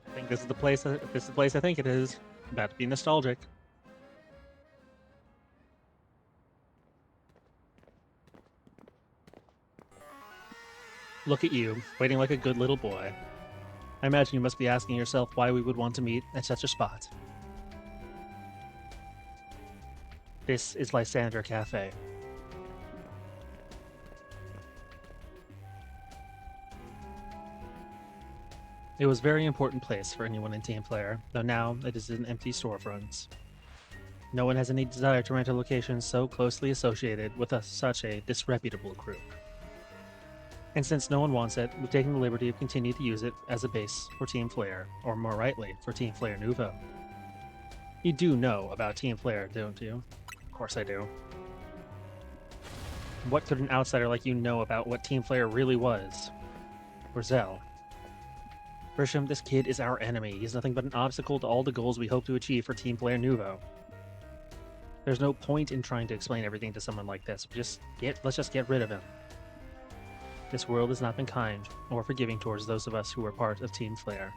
I think this is the place. This is the place I think it is. About to be nostalgic. Look at you, waiting like a good little boy. I imagine you must be asking yourself why we would want to meet at such a spot. This is Lysander Cafe. It was a very important place for anyone in Team Flair, though now it is an empty storefront. No one has any desire to rent a location so closely associated with such a disreputable group. And since no one wants it, we've taken the liberty of continuing to use it as a base for Team Flair, or more rightly, for Team Flair Nouveau. You do know about Team Flair, don't you? Of course I do. What could an outsider like you know about what Team Flair really was? Grizel. Grishem, this kid is our enemy. He's nothing but an obstacle to all the goals we hope to achieve for Team Flair Nouveau. There's no point in trying to explain everything to someone like this. Let's just get rid of him. This world has not been kind or forgiving towards those of us who are part of Team Flair.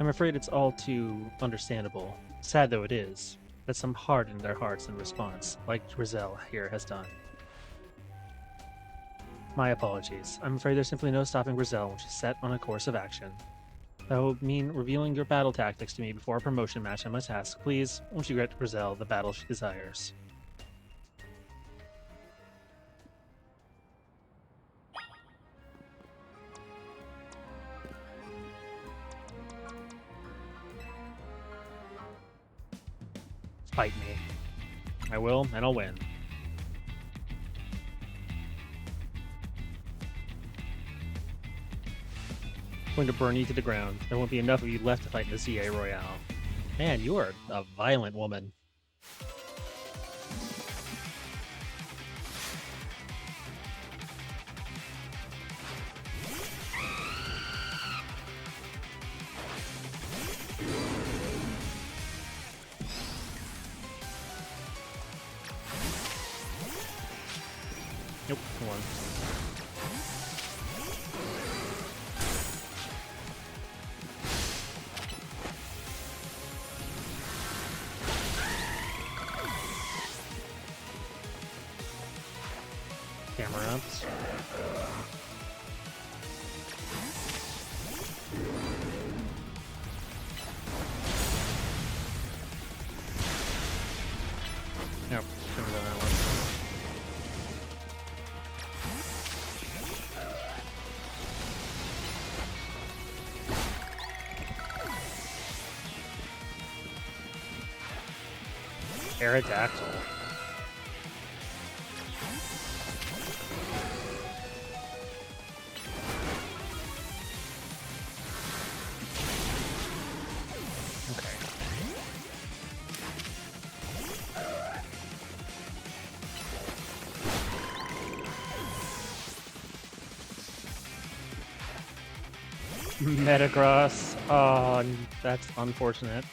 I'm afraid it's all too understandable, sad though it is, that some harden their hearts in response, like Grizel here has done. My apologies. I'm afraid there's simply no stopping Grizel when she's set on a course of action. That would mean revealing your battle tactics to me before a promotion match. I must ask, please, won't you grant Grizel the battle she desires? Fight me. I will, and I'll win. I'm going to burn you to the ground. There won't be enough of you left to fight in the ZA Royale. Man, you are a violent woman. Nope, come on. Camera ups. Nope, couldn't go that one. Aerodactyl. Okay. Metagross. Oh, that's unfortunate.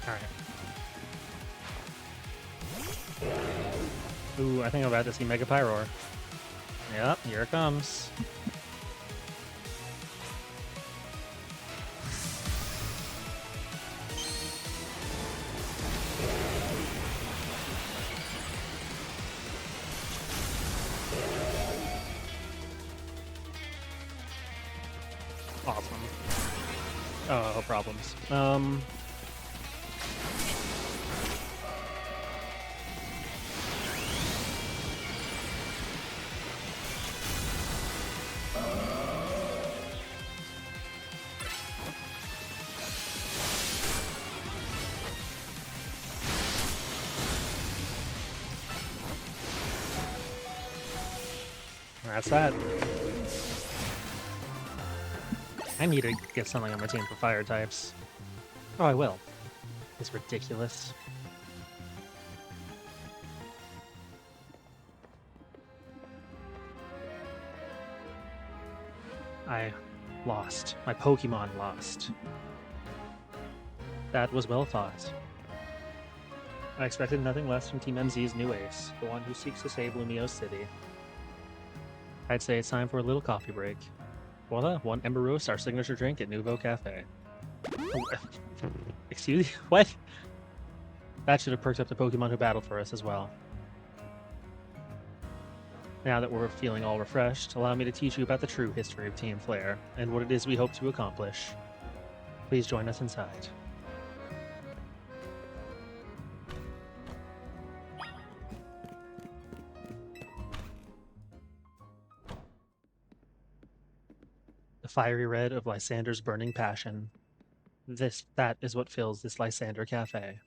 Alright. Ooh, I think I'm about to see Mega Pyroar. Yep, here it comes. Awesome. Oh, problems. That's that. I need to get something on my team for fire types. Oh, I will. It's ridiculous. I lost. My Pokemon lost. That was well thought. I expected nothing less from Team MZ's new ace, the one who seeks to save Lumiose City. I'd say it's time for a little coffee break. Voila, one Ember Roast, our signature drink at Nouveau Cafe. Oh, excuse me? What? That should have perked up the Pokemon who battled for us as well. Now that we're feeling all refreshed, allow me to teach you about the true history of Team Flare and what it is we hope to accomplish. Please join us inside. The fiery red of Lysander's burning passion. That is what fills this Lysander Cafe.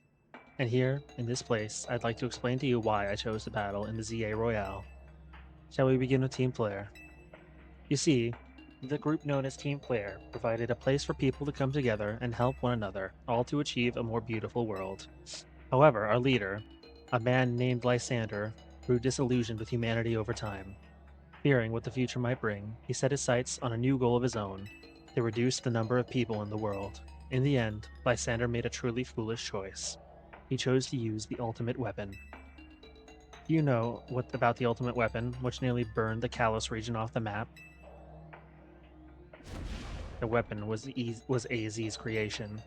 And here, in this place, I'd like to explain to you why I chose to battle in the ZA Royale. Shall we begin with Team Flare? You see, the group known as Team Flare provided a place for people to come together and help one another, all to achieve a more beautiful world. However, our leader, a man named Lysander, grew disillusioned with humanity over time. Fearing what the future might bring, he set his sights on a new goal of his own, to reduce the number of people in the world. In the end, Lysander made a truly foolish choice. He chose to use the ultimate weapon. Do you know what about the ultimate weapon, which nearly burned the Kalos region off the map? The weapon was AZ's creation.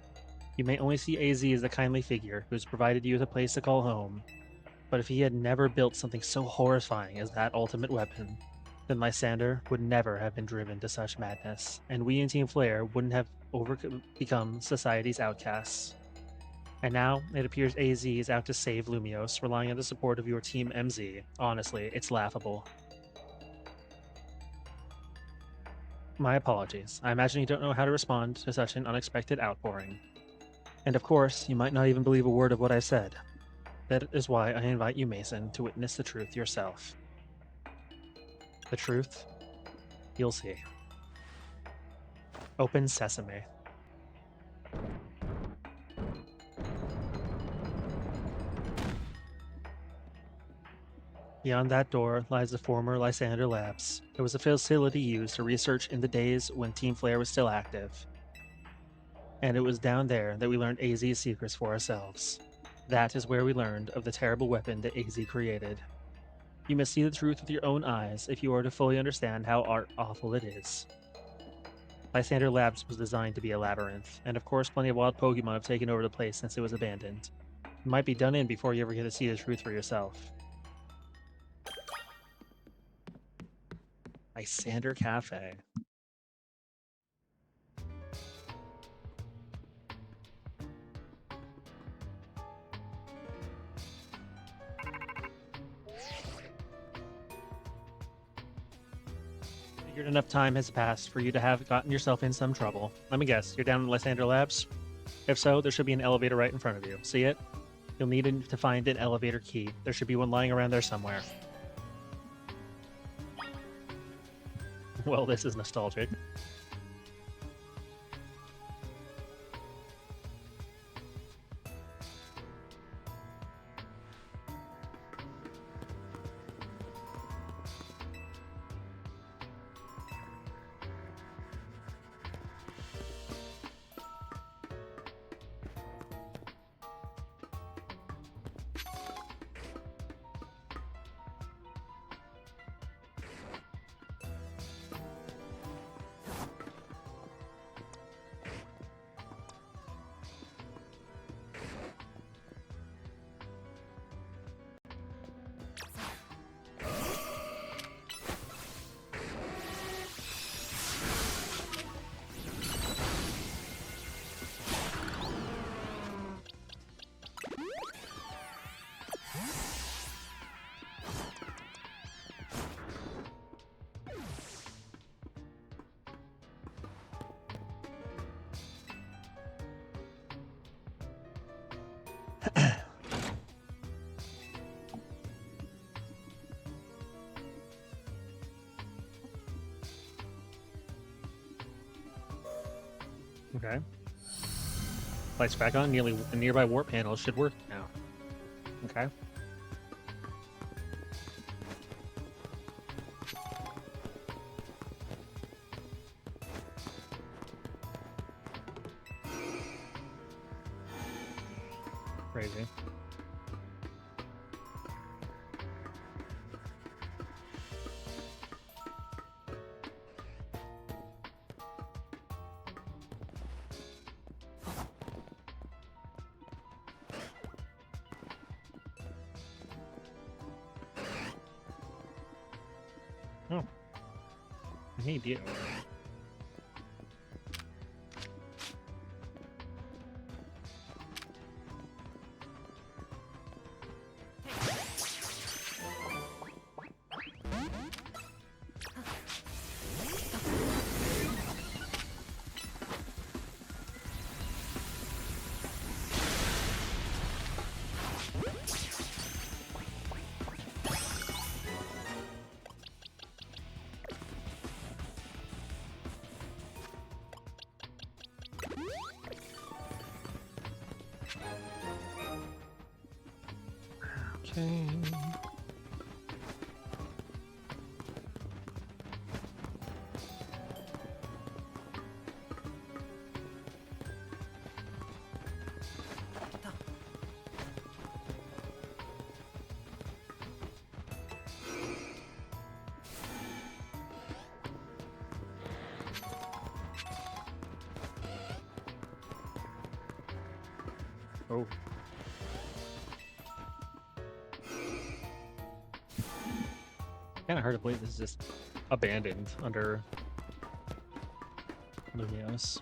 You may only see AZ as a kindly figure who has provided you with a place to call home. But if he had never built something so horrifying as that ultimate weapon, then Lysander would never have been driven to such madness, and we in Team Flare wouldn't have become society's outcasts. And now, it appears AZ is out to save Lumiose, relying on the support of your Team MZ. Honestly, it's laughable. My apologies. I imagine you don't know how to respond to such an unexpected outpouring. And of course, you might not even believe a word of what I said. That is why I invite you, Mason, to witness the truth yourself. The truth? You'll see. Open sesame. Beyond that door lies the former Lysander Labs. It was a facility used to research in the days when Team Flare was still active. And it was down there that we learned AZ's secrets for ourselves. That is where we learned of the terrible weapon that AZ created. You must see the truth with your own eyes if you are to fully understand how awful it is. Lysander Labs was designed to be a labyrinth, and of course plenty of wild Pokemon have taken over the place since it was abandoned. You might be done in before you ever get to see the truth for yourself. Lysander Cafe. Figured enough time has passed for you to have gotten yourself in some trouble. Let me guess, you're down in Lysander Labs? If so, there should be an elevator right in front of you. See it? You'll need to find an elevator key. There should be one lying around there somewhere. Well, this is nostalgic. Okay. Lights back on. The nearby warp panel should work now. Okay. Crazy. Oh. Hey, dear. Okay. Oh. Kind of hard to believe this is just abandoned under Lumios.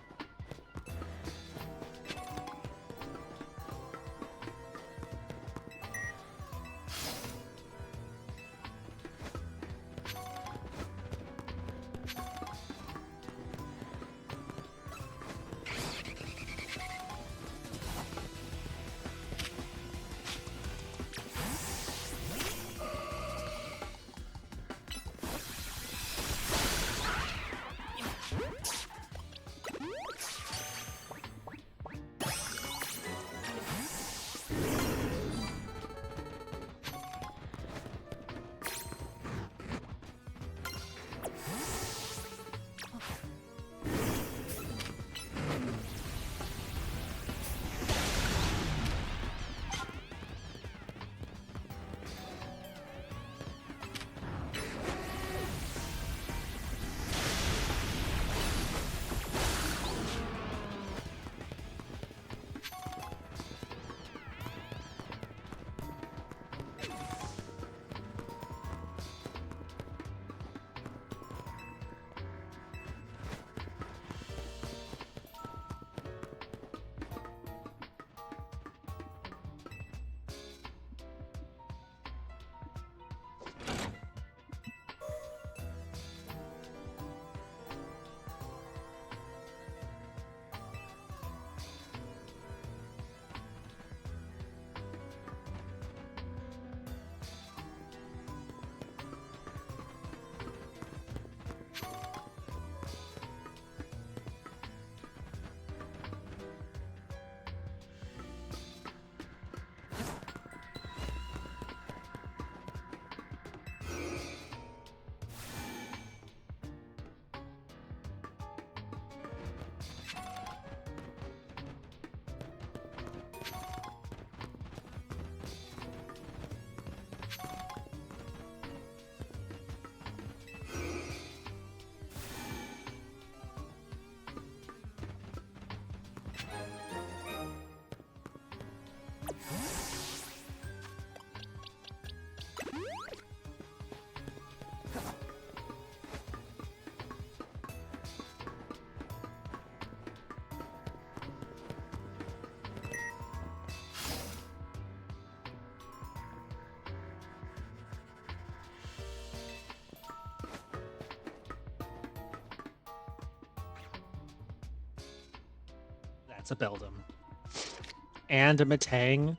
it's a Beldum. And a Metang.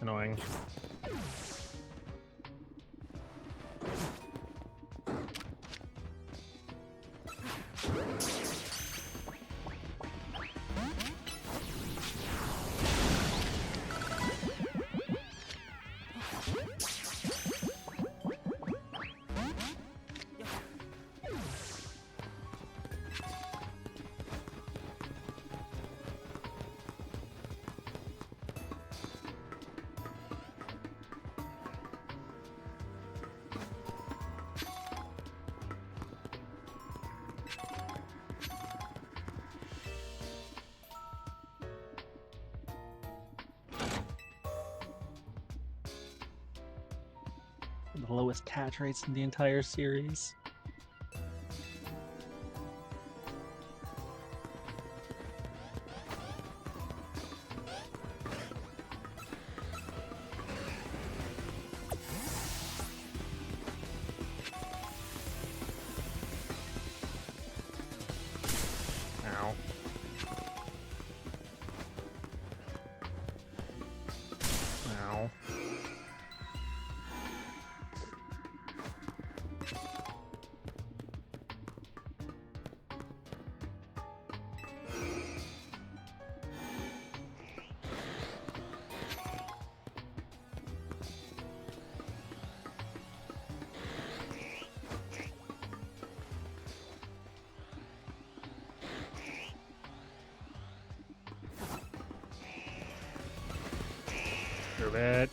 Annoying. The lowest catch rates in the entire series. Ow. Ow. Prove it.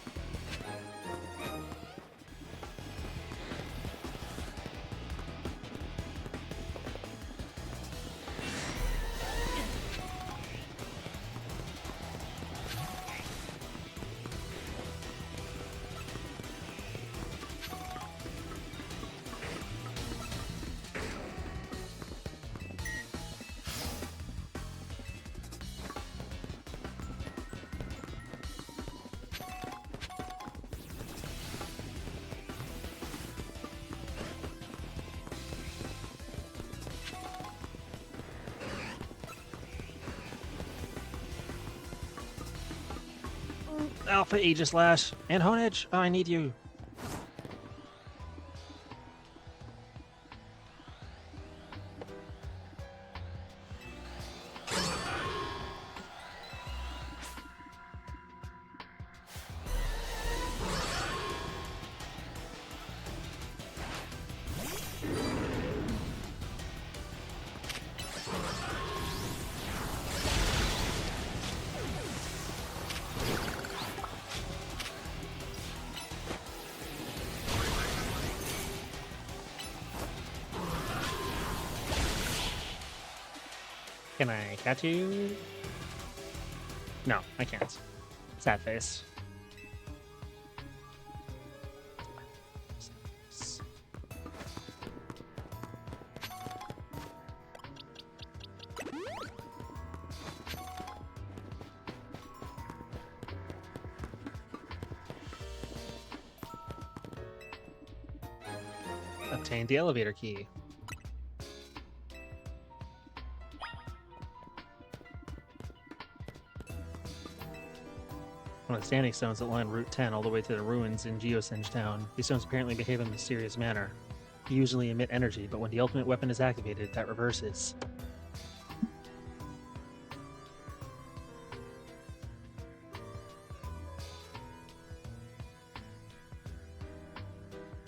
Alpha, Aegislash, and Honedge. Oh, I need you. Can I catch you? No, I can't. Sad face. Obtained the elevator key. One of the standing stones that line Route 10 all the way to the ruins in Geosenge Town. These stones apparently behave in a mysterious manner. They usually emit energy, but when the ultimate weapon is activated, that reverses.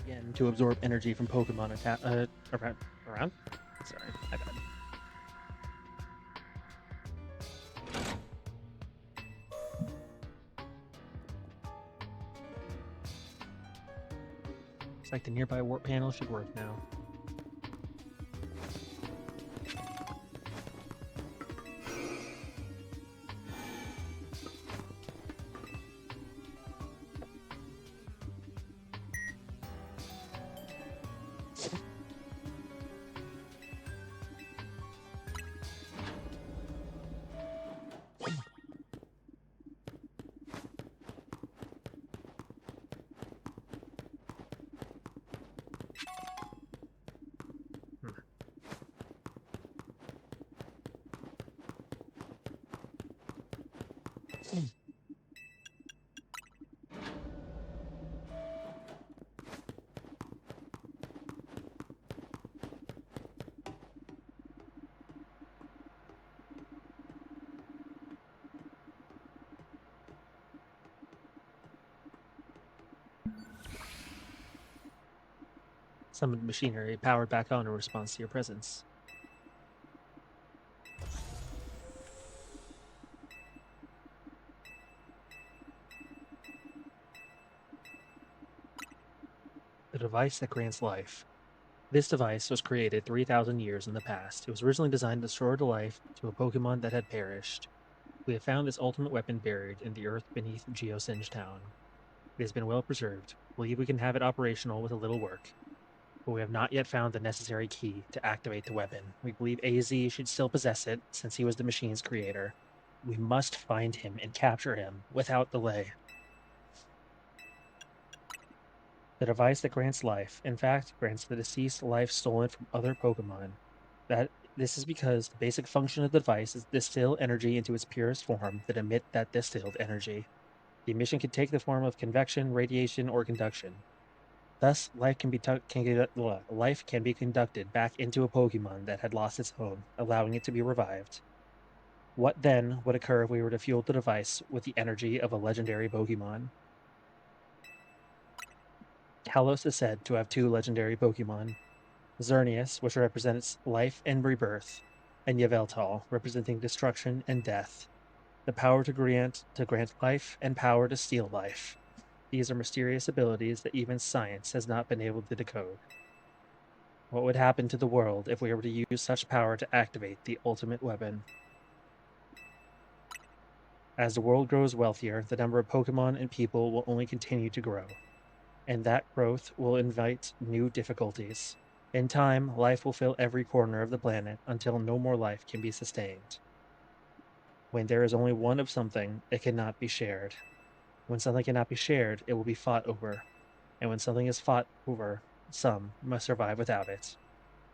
Again, to absorb energy from Pokemon around? Sorry, my bad. Looks like the nearby warp panel should work now. Summoned machinery powered back on in response to your presence. The device that grants life. This device was created 3,000 years in the past. It was originally designed to restore the life to a Pokemon that had perished. We have found this ultimate weapon buried in the earth beneath Geosinge Town. It has been well preserved. We believe we can have it operational with a little work, but we have not yet found the necessary key to activate the weapon. We believe AZ should still possess it, since he was the machine's creator. We must find him and capture him without delay. The device that grants life, in fact, grants the deceased life stolen from other Pokemon. This is because the basic function of the device is to distill energy into its purest form, then emit that distilled energy. The emission can take the form of convection, radiation, or conduction. Thus, life can be conducted back into a Pokemon that had lost its home, allowing it to be revived. What then would occur if we were to fuel the device with the energy of a legendary Pokemon? Kalos is said to have two legendary Pokemon, Xerneas, which represents life and rebirth, and Yveltal, representing destruction and death. The power to grant life and power to steal life. These are mysterious abilities that even science has not been able to decode. What would happen to the world if we were to use such power to activate the ultimate weapon? As the world grows wealthier, the number of Pokemon and people will only continue to grow, and that growth will invite new difficulties. In time, life will fill every corner of the planet until no more life can be sustained. When there is only one of something, it cannot be shared. When something cannot be shared, it will be fought over. And when something is fought over, some must survive without it.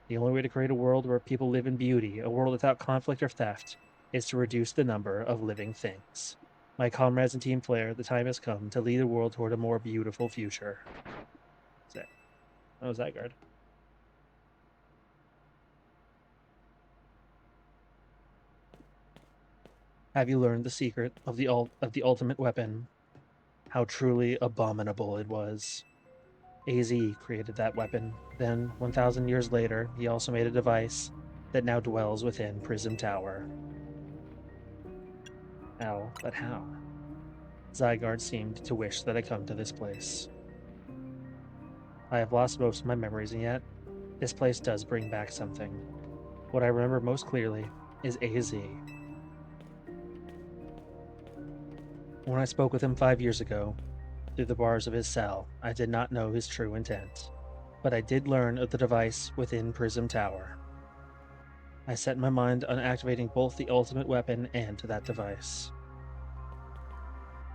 The only way to create a world where people live in beauty, a world without conflict or theft, is to reduce the number of living things. My comrades and Team Flare, the time has come to lead the world toward a more beautiful future. That was Zygarde. Have you learned the secret of the ultimate weapon? How truly abominable it was. AZ created that weapon. Then, 1,000 years later, he also made a device that now dwells within Prism Tower. But how? Zygarde seemed to wish that I come to this place. I have lost most of my memories, and yet, this place does bring back something. What I remember most clearly is AZ. When I spoke with him 5 years ago, through the bars of his cell, I did not know his true intent, but I did learn of the device within Prism Tower. I set my mind on activating both the ultimate weapon and that device.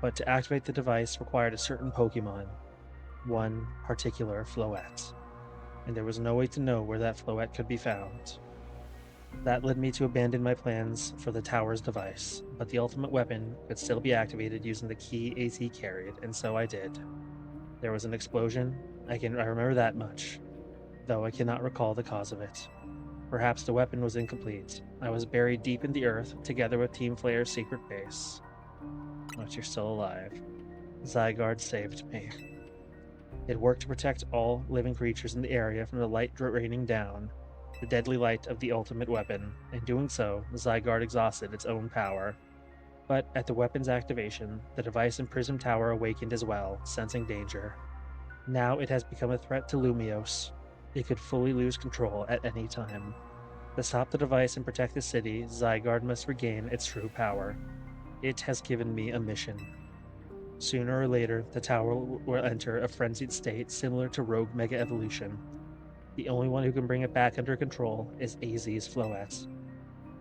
But to activate the device required a certain Pokemon, one particular Floette, and there was no way to know where that Floette could be found. That led me to abandon my plans for the tower's device, but the ultimate weapon could still be activated using the key AZ carried, and so I did. There was an explosion, I remember that much, though I cannot recall the cause of it. Perhaps the weapon was incomplete. I was buried deep in the earth, together with Team Flare's secret base. But you're still alive. Zygarde saved me. It worked to protect all living creatures in the area from the light raining down, the deadly light of the ultimate weapon. In doing so, Zygarde exhausted its own power. But at the weapon's activation, the device in Prism Tower awakened as well, sensing danger. Now it has become a threat to Lumiose. It could fully lose control at any time. To stop the device and protect the city, Zygarde must regain its true power. It has given me a mission. Sooner or later, the tower will enter a frenzied state similar to Rogue Mega Evolution. The only one who can bring it back under control is AZ's Floette.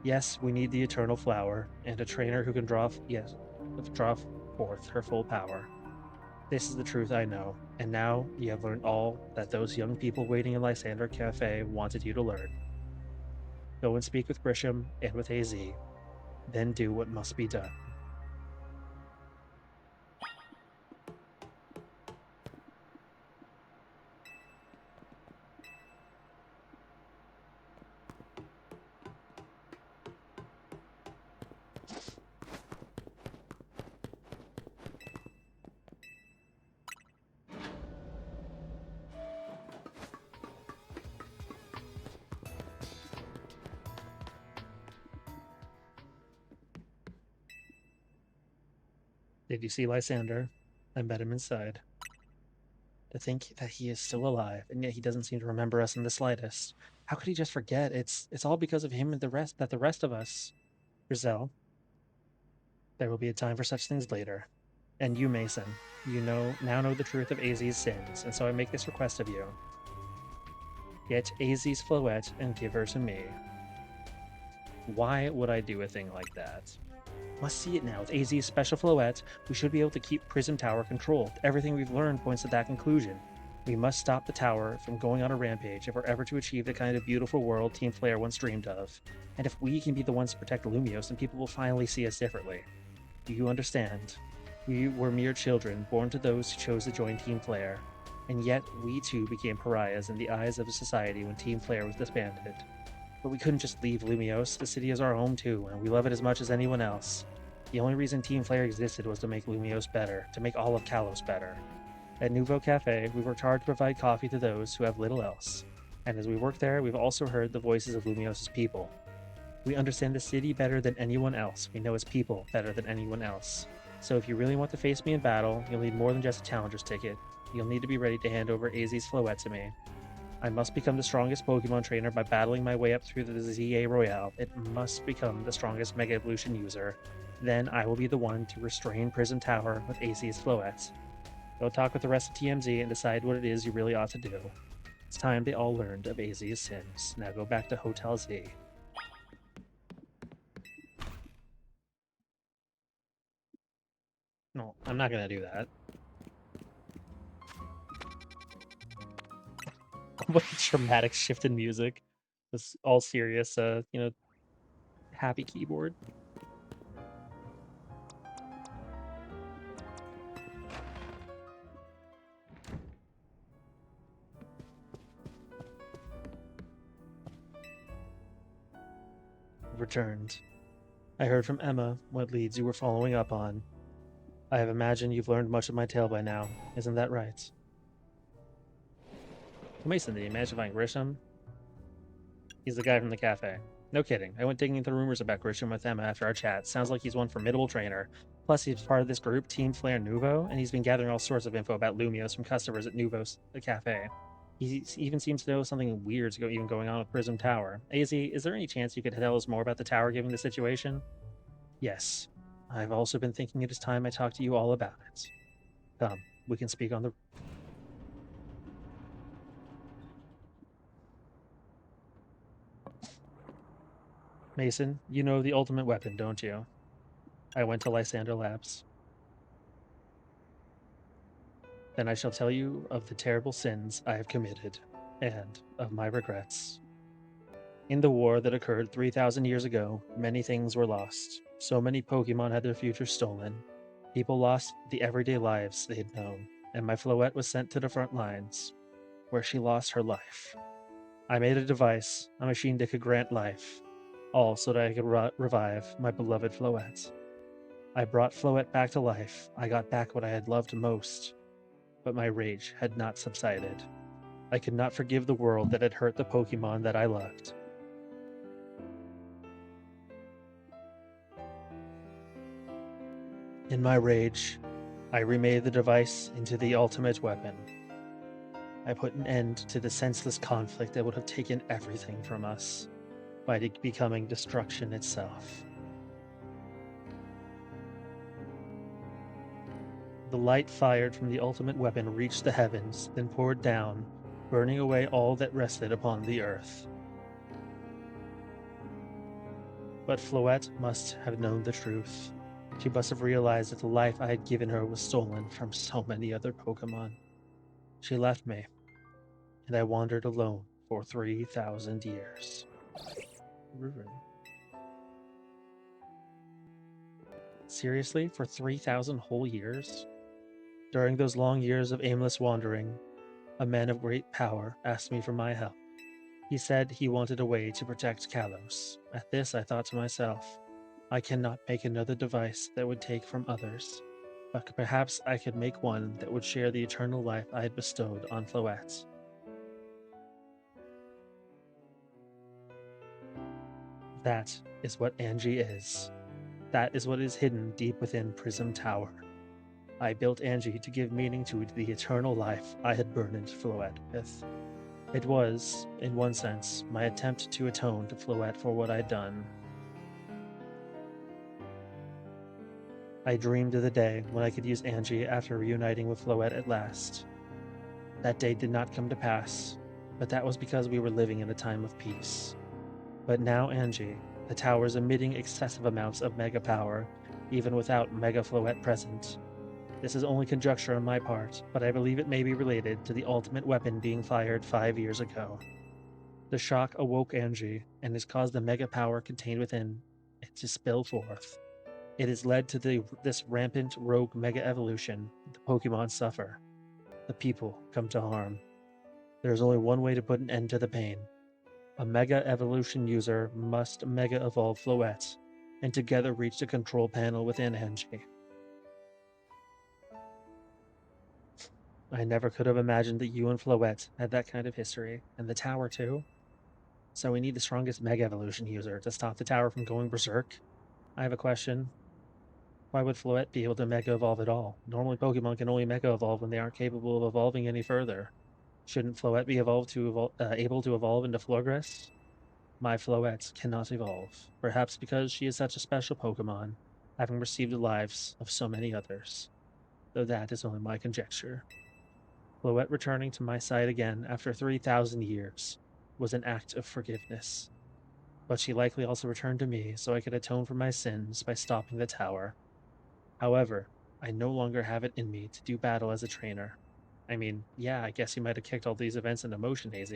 Yes, we need the Eternal Flower, and a trainer who can draw forth her full power. This is the truth I know, and now you have learned all that those young people waiting in Lysander Cafe wanted you to learn. Go and speak with Grisham and with AZ, then do what must be done. Did you see Lysander? I met him inside. To think that he is still alive, and yet he doesn't seem to remember us in the slightest. How could he just forget? It's all because of him and the rest of us. Grizel, there will be a time for such things later. And you, Mason, now know the truth of AZ's sins, and so I make this request of you. Get AZ's Floette and give her to me. Why would I do a thing like that? Must see it now. With AZ's special Floette, we should be able to keep Prism Tower controlled. Everything we've learned points to that conclusion. We must stop the tower from going on a rampage if we're ever to achieve the kind of beautiful world Team Flare once dreamed of. And if we can be the ones to protect Lumios, then people will finally see us differently. Do you understand? We were mere children, born to those who chose to join Team Flare. And yet, we too became pariahs in the eyes of society when Team Flare was disbanded. But we couldn't just leave Lumios. The city is our home too, and we love it as much as anyone else. The only reason Team Flare existed was to make Lumios better, to make all of Kalos better. At Nouveau Cafe, we worked hard to provide coffee to those who have little else. And as we work there, we've also heard the voices of Lumios' people. We understand the city better than anyone else. We know its people better than anyone else. So if you really want to face me in battle, you'll need more than just a challenger's ticket. You'll need to be ready to hand over AZ's Floette to me. I must become the strongest Pokemon trainer by battling my way up through the ZA Royale. It must become the strongest Mega Evolution user. Then I will be the one to restrain Prism Tower with AZ's Floette. Go talk with the rest of TMZ and decide what it is you really ought to do. It's time they all learned of AZ's sins. Now go back to Hotel Z. No, I'm not gonna do that. What a dramatic shift in music. This all serious, happy keyboard. Returned. I heard from Emma what leads you were following up on. I have imagined you've learned much of my tale by now. Isn't that right? Mason, did you manage to find Grisham? He's the guy from the cafe. No kidding. I went digging into rumors about Grisham with Emma after our chat. Sounds like he's one formidable trainer. Plus, he's part of this group, Team Flare Nouveau, and he's been gathering all sorts of info about Lumios from customers at Nouveau's the cafe. He even seems to know something weird's even going on with Prism Tower. AZ, is there any chance you could tell us more about the tower given the situation? Yes. I've also been thinking it is time I talk to you all about it. Come, we can speak on the... Mason, you know the ultimate weapon, don't you? I went to Lysander Labs. Then I shall tell you of the terrible sins I have committed, and of my regrets. In the war that occurred 3,000 years ago, many things were lost. So many Pokemon had their futures stolen. People lost the everyday lives they had known, and my Floette was sent to the front lines, where she lost her life. I made a device, a machine that could grant life, all so that I could revive my beloved Floette. I brought Floette back to life. I got back what I had loved most, but my rage had not subsided. I could not forgive the world that had hurt the Pokemon that I loved. In my rage, I remade the device into the ultimate weapon. I put an end to the senseless conflict that would have taken everything from us by becoming destruction itself. The light fired from the ultimate weapon reached the heavens, then poured down, burning away all that rested upon the earth. But Floette must have known the truth. She must have realized that the life I had given her was stolen from so many other Pokemon. She left me, and I wandered alone for 3,000 years. Seriously? For 3,000 whole years? During those long years of aimless wandering, a man of great power asked me for my help. He said he wanted a way to protect Kalos. At this, I thought to myself, I cannot make another device that would take from others, but perhaps I could make one that would share the eternal life I had bestowed on Floette. That is what Angie is. That is what is hidden deep within Prism Tower. I built Angie to give meaning to the eternal life I had burdened Floette with. It was, in one sense, my attempt to atone to Floette for what I'd done. I dreamed of the day when I could use Angie after reuniting with Floette at last. That day did not come to pass, but that was because we were living in a time of peace. But now Angie, the tower's emitting excessive amounts of mega power, even without Mega Floette present. This is only conjecture on my part, but I believe it may be related to the ultimate weapon being fired 5 years ago. The shock awoke Angie and has caused the mega power contained within it to spill forth. It has led to this rampant rogue mega evolution. The Pokemon suffer. The people come to harm. There is only one way to put an end to the pain. A mega evolution user must mega evolve Floette, and together reach the control panel within Angie. I never could have imagined that you and Floette had that kind of history, and the tower too. So we need the strongest Mega Evolution user to stop the tower from going berserk. I have a question. Why would Floette be able to Mega Evolve at all? Normally Pokemon can only Mega Evolve when they aren't capable of evolving any further. Shouldn't Floette be able to evolve into Florges? My Floette cannot evolve, perhaps because she is such a special Pokemon, having received the lives of so many others. Though that is only my conjecture. Floette returning to my side again after 3,000 years was an act of forgiveness. But she likely also returned to me so I could atone for my sins by stopping the tower. However, I no longer have it in me to do battle as a trainer. I mean, yeah, I guess you might have kicked all these events into motion, AZ,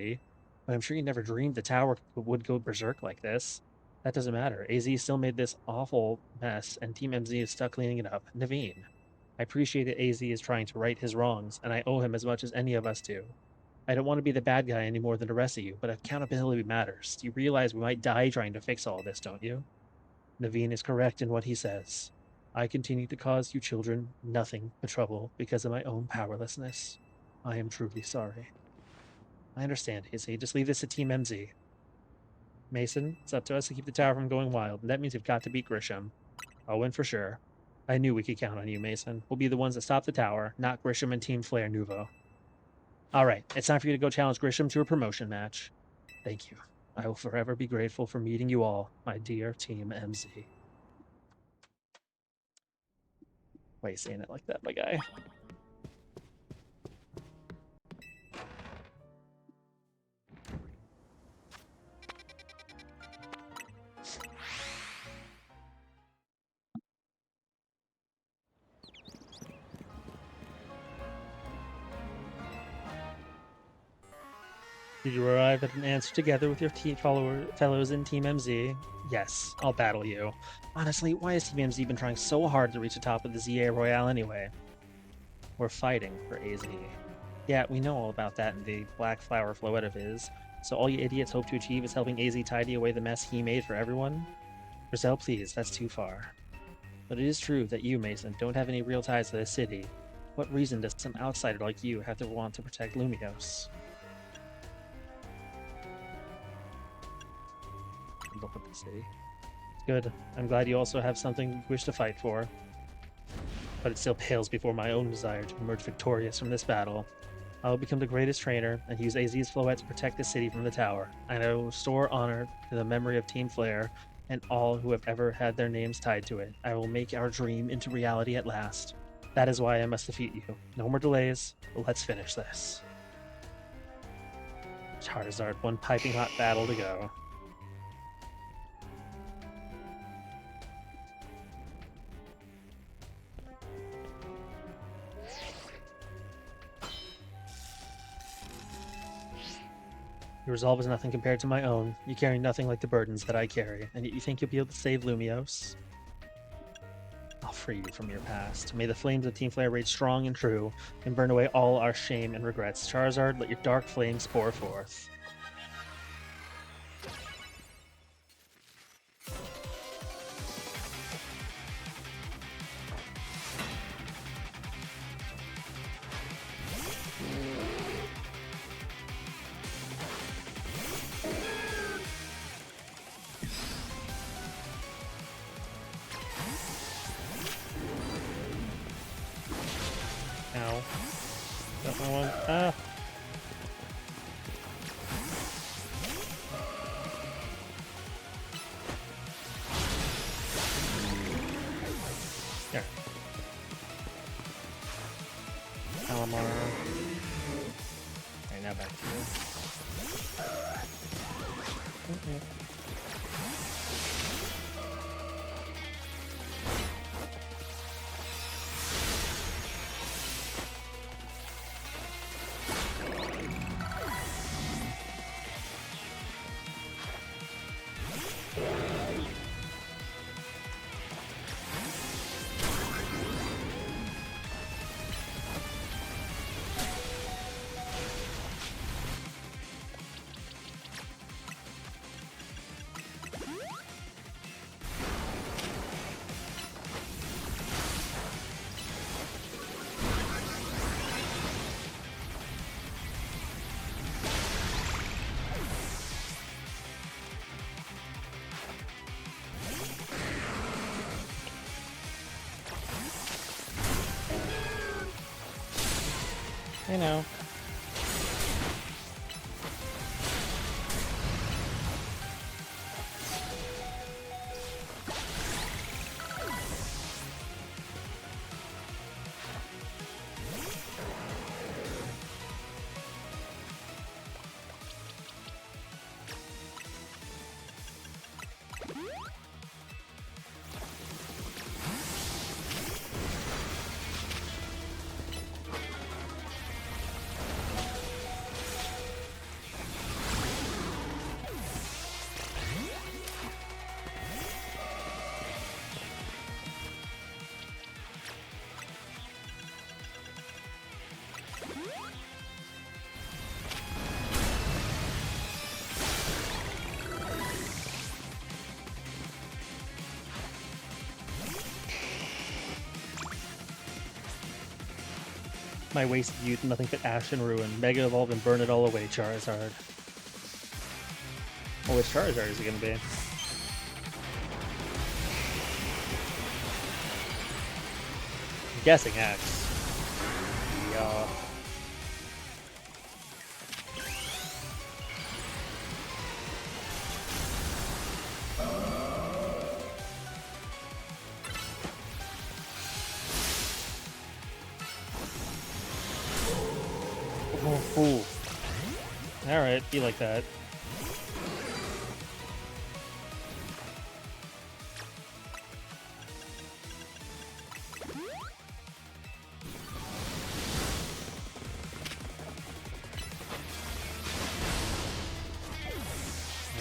but I'm sure you never dreamed the tower would go berserk like this. That doesn't matter. AZ still made this awful mess, and Team MZ is stuck cleaning it up. Naveen, I appreciate that AZ is trying to right his wrongs, and I owe him as much as any of us do. I don't want to be the bad guy any more than the rest of you, but accountability matters. You realize we might die trying to fix all this, don't you? Naveen is correct in what he says. I continue to cause you children nothing but trouble because of my own powerlessness. I am truly sorry. I understand, Izzy. Just leave this to Team MZ. Mason, it's up to us to keep the tower from going wild, and that means we've got to beat Grisham. I'll win for sure. I knew we could count on you, Mason. We'll be the ones that stop the tower, not Grisham and Team Flare Nouveau. All right, it's time for you to go challenge Grisham to a promotion match. Thank you. I will forever be grateful for meeting you all, my dear Team MZ. Why are you saying it like that, my guy? Did you arrive at an answer together with your fellows in Team MZ? Yes, I'll battle you. Honestly, why has Team MZ been trying so hard to reach the top of the ZA Royale anyway? We're fighting for AZ. Yeah, we know all about that in the Black Flower Floette of his, so all you idiots hope to achieve is helping AZ tidy away the mess he made for everyone? Grizel, please, that's too far. But it is true that you, Mason, don't have any real ties to the city. What reason does some outsider like you have to want to protect Lumiose? Look at the city. Good. I'm glad you also have something you wish to fight for. But it still pales before my own desire to emerge victorious from this battle. I will become the greatest trainer and use AZ's Floette to protect the city from the tower, and I will restore honor to the memory of Team Flare and all who have ever had their names tied to it. I will make our dream into reality at last. That is why I must defeat you. No more delays. Let's finish this. Charizard, one piping hot battle to go. Your resolve is nothing compared to my own. You carry nothing like the burdens that I carry, and yet you think you'll be able to save Lumiose? I'll free you from your past. May the flames of Team Flare rage strong and true, and burn away all our shame and regrets. Charizard, let your dark flames pour forth. I know. My wasted youth, nothing but ash and ruin. Mega Evolve and burn it all away, Charizard. Oh, which Charizard is it going to be? I'm guessing X. Yeah. Oh, fool. Alright, be like that.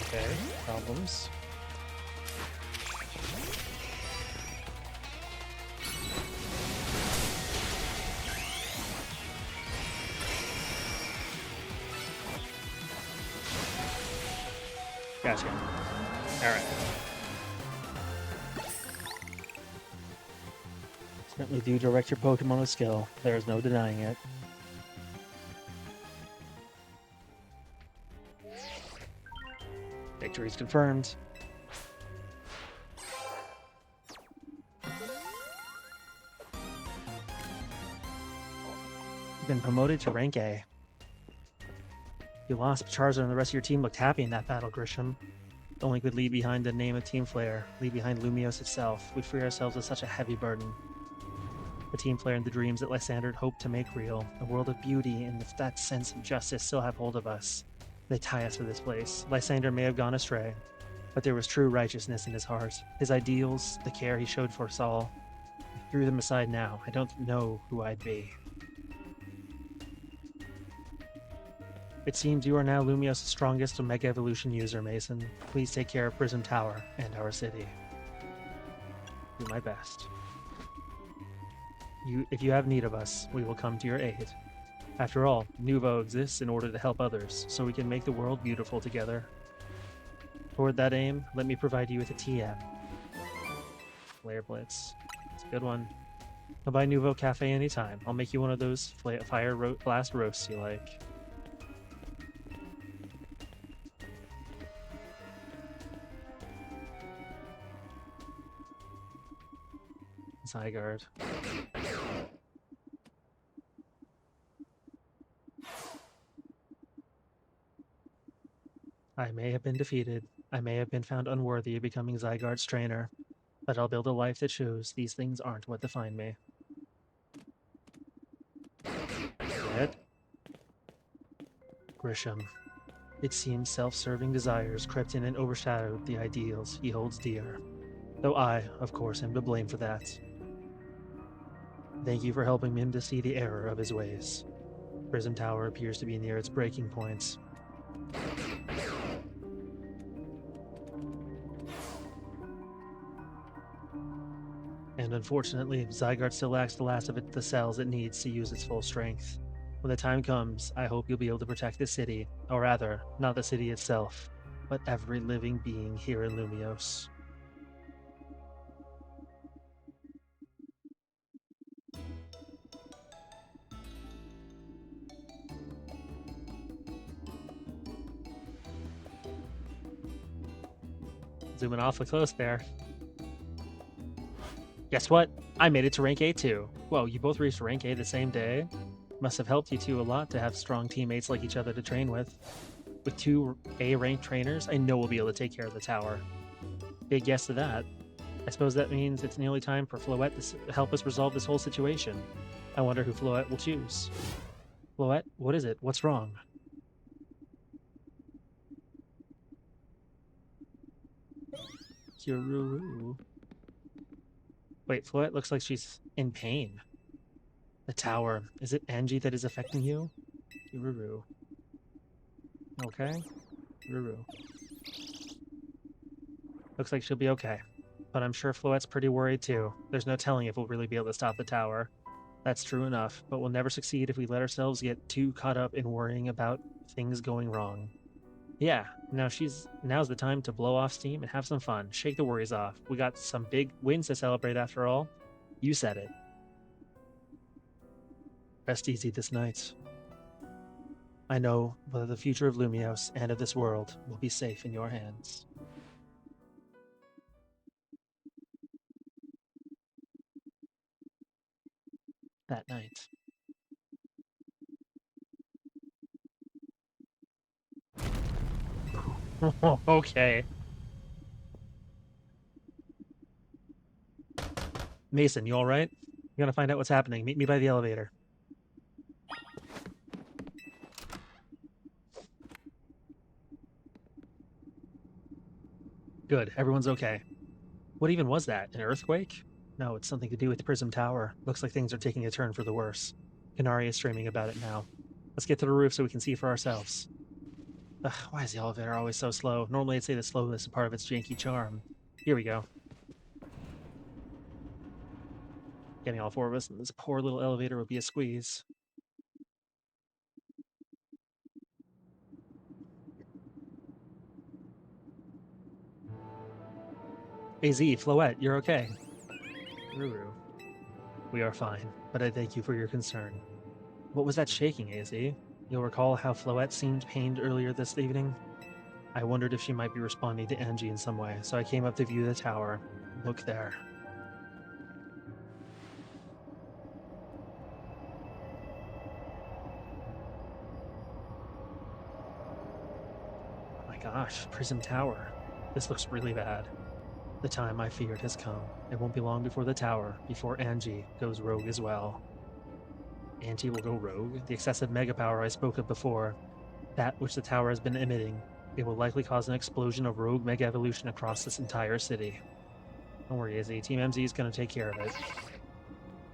Okay, problems. Gotcha. Alright. Certainly do direct your Pokemon with skill. There is no denying it. Victory is confirmed. You've been promoted to rank A. You lost, but Charizard and the rest of your team looked happy in that battle, Grisham. Only could leave behind the name of Team Flare, leave behind Lumiose itself. We'd free ourselves of such a heavy burden. The Team Flare and the dreams that Lysander hoped to make real, a world of beauty, and if that sense of justice still have hold of us, they tie us to this place. Lysander may have gone astray, but there was true righteousness in his heart. His ideals, the care he showed for us all. I threw them aside now. I don't know who I'd be. It seems you are now Lumiose's strongest Omega Evolution user, Mason. Please take care of Prism Tower and our city. Do my best. If you have need of us, we will come to your aid. After all, Nuvo exists in order to help others, so we can make the world beautiful together. Toward that aim, let me provide you with a TM. Flare Blitz. It's a good one. Come by Nuvo Cafe anytime. I'll make you one of those blast roasts you like. Zygarde. I may have been defeated. I may have been found unworthy of becoming Zygarde's trainer. But I'll build a life that shows these things aren't what define me. Dead. Grisham. It seems self-serving desires crept in and overshadowed the ideals he holds dear. Though I, of course, am to blame for that. Thank you for helping him to see the error of his ways. Prism Tower appears to be near its breaking point. And unfortunately, Zygarde still lacks the last of the cells it needs to use its full strength. When the time comes, I hope you'll be able to protect the city, or rather, not the city itself, but every living being here in Lumios. Zooming awfully close there. Guess what? I made it to rank A too. Whoa, you both reached rank A the same day? Must have helped you two a lot to have strong teammates like each other to train with. With 2 A ranked trainers, I know we'll be able to take care of the tower. Big yes to that. I suppose that means it's nearly time for Floette to help us resolve this whole situation. I wonder who Floette will choose. Floette, what is it? What's wrong? Kiruru. Wait, Floette looks like she's in pain. The tower. Is it Angie that is affecting you? Kiruru. Okay. Kiruru. Looks like she'll be okay. But I'm sure Floette's pretty worried too. There's no telling if we'll really be able to stop the tower. That's true enough, but we'll never succeed if we let ourselves get too caught up in worrying about things going wrong. Yeah, now's the time to blow off steam and have some fun. Shake the worries off. We got some big wins to celebrate after all. You said it. Rest easy this night. I know that the future of Lumios and of this world will be safe in your hands. That night. Okay. Mason, you alright? You gotta find out what's happening. Meet me by the elevator. Good, everyone's okay. What even was that? An earthquake? No, it's something to do with the Prism Tower. Looks like things are taking a turn for the worse. Kanari is streaming about it now. Let's get to the roof so we can see for ourselves. Ugh, why is the elevator always so slow? Normally I'd say the slowness is part of its janky charm. Here we go. Getting all 4 of us in this poor little elevator would be a squeeze. AZ, Floette, you're okay. Ruru. We are fine, but I thank you for your concern. What was that shaking, AZ? You'll recall how Floette seemed pained earlier this evening? I wondered if she might be responding to Angie in some way, so I came up to view the tower. Look there. Oh my gosh, Prism Tower. This looks really bad. The time I feared has come. It won't be long before the tower, before Angie goes rogue as well. Angie will go rogue? The excessive mega power I spoke of before, that which the tower has been emitting, it will likely cause an explosion of rogue mega evolution across this entire city. Don't worry, Izzy. Team MZ is going to take care of it.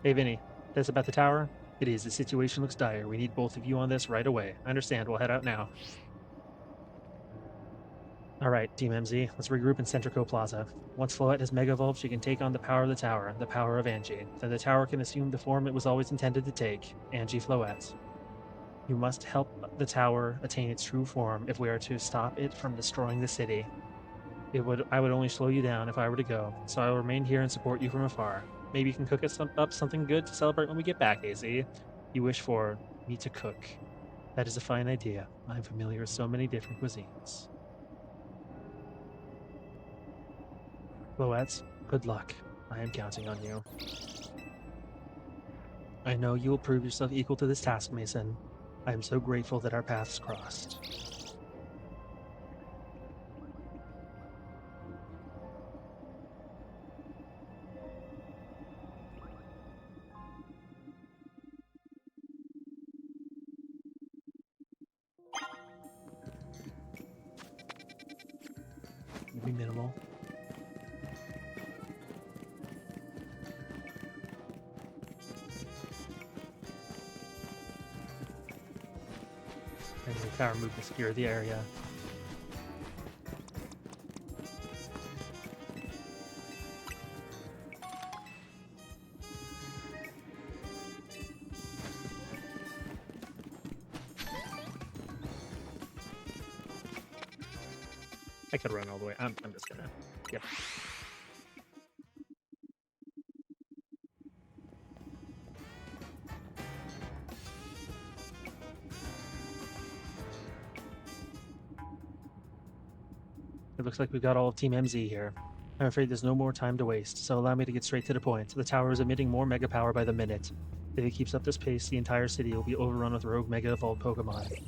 Hey, Vinny. This about the tower? It is. The situation looks dire. We need both of you on this right away. I understand. We'll head out now. Alright, Team MZ. Let's regroup in Centrico Plaza. Once Floette has Mega Evolved, she can take on the power of the tower, the power of Angie. Then the tower can assume the form it was always intended to take, Angie Floette. You must help the tower attain its true form if we are to stop it from destroying the city. I would only slow you down if I were to go, so I will remain here and support you from afar. Maybe you can cook us up something good to celebrate when we get back, AZ. You wish for me to cook. That is a fine idea. I'm familiar with so many different cuisines. Floette, good luck. I am counting on you. I know you will prove yourself equal to this task, Mason. I am so grateful that our paths crossed. be minimal. And the tower move to secure the area. I could run all the way. I'm just gonna. Yep. It looks like we've got all of Team MZ here. I'm afraid there's no more time to waste, so allow me to get straight to the point. The tower is emitting more mega power by the minute. If it keeps up this pace, the entire city will be overrun with rogue mega evolved Pokemon.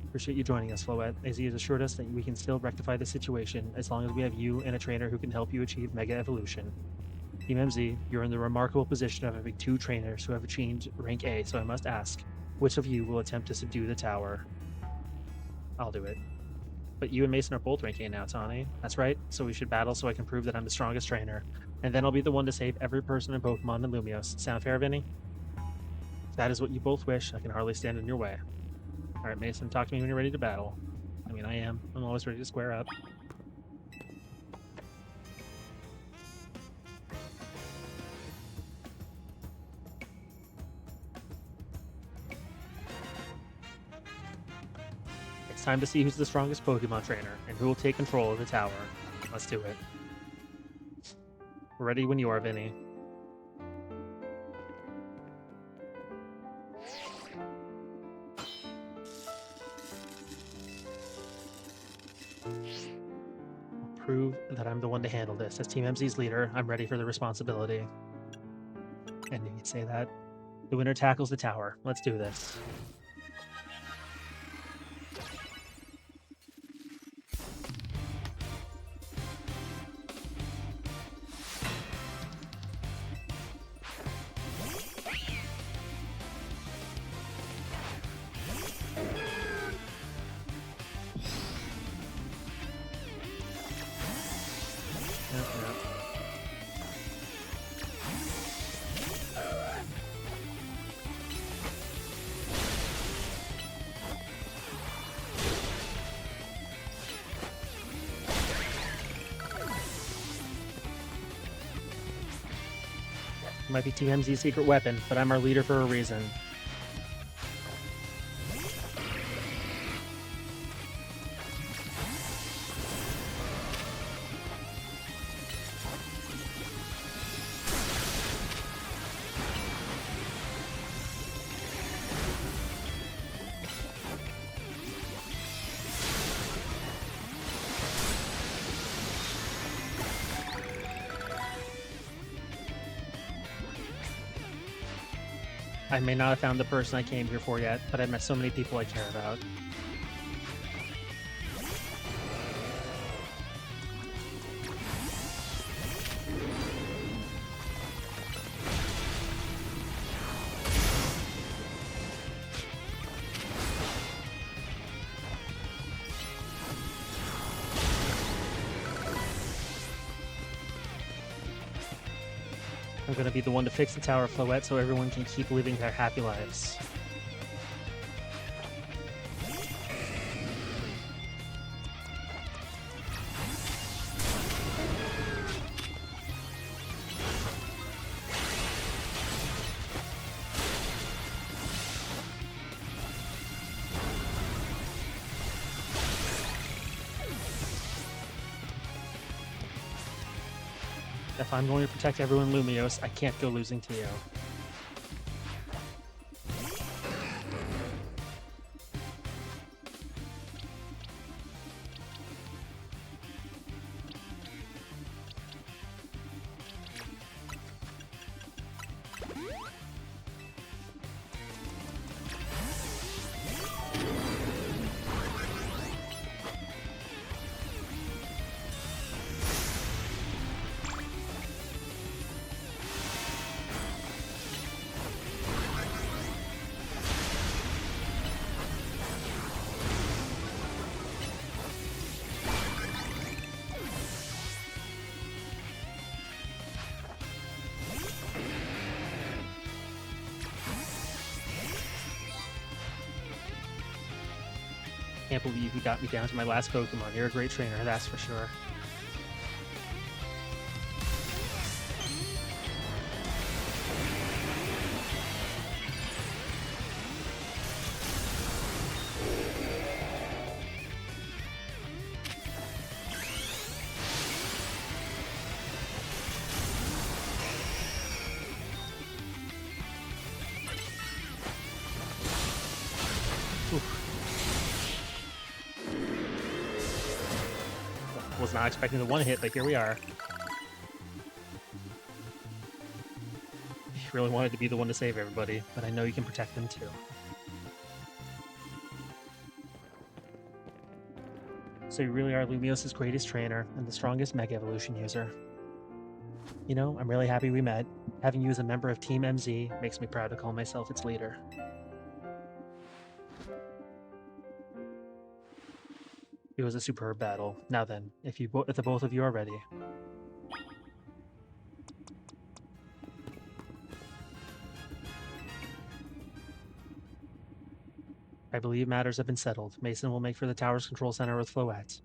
Appreciate you joining us, Floette. AZ has assured us that we can still rectify the situation as long as we have you and a trainer who can help you achieve mega evolution. Team MZ, you're in the remarkable position of having 2 trainers who have achieved rank A, so I must ask, which of you will attempt to subdue the tower? I'll do it. But you and Mason are both rank A now, Tawny. That's right, so we should battle so I can prove that I'm the strongest trainer. And then I'll be the one to save every person in Pokemon and Lumiose. Sound fair, Vinny? If that is what you both wish, I can hardly stand in your way. Alright, Mason, talk to me when you're ready to battle. I mean, I am. I'm always ready to square up. It's time to see who's the strongest Pokemon trainer and who will take control of the tower. Let's do it. We're ready when you are, Vinny. I'll prove that I'm the one to handle this. As Team MZ's leader, I'm ready for the responsibility. And you can say that. The winner tackles the tower. Let's do this. Might be Team MZ's secret weapon, but I'm our leader for a reason. I may not have found the person I came here for yet, but I've met so many people I care about. I'm gonna be the one to fix the Tower of Floette so everyone can keep living their happy lives. If I'm going to protect everyone in Lumiose, I can't go losing to you. can't believe you got me down to my last Pokemon. You're a great trainer, that's for sure. Was not expecting the one hit, but here we are. I really wanted to be the one to save everybody, but I know you can protect them too. So you really are Lumios's greatest trainer and the strongest Mega Evolution user. You know, I'm really happy we met. Having you as a member of Team MZ makes me proud to call myself its leader. It was a superb battle. Now then, if the both of you are ready. I believe matters have been settled. Mason will make for the tower's control center with Floette.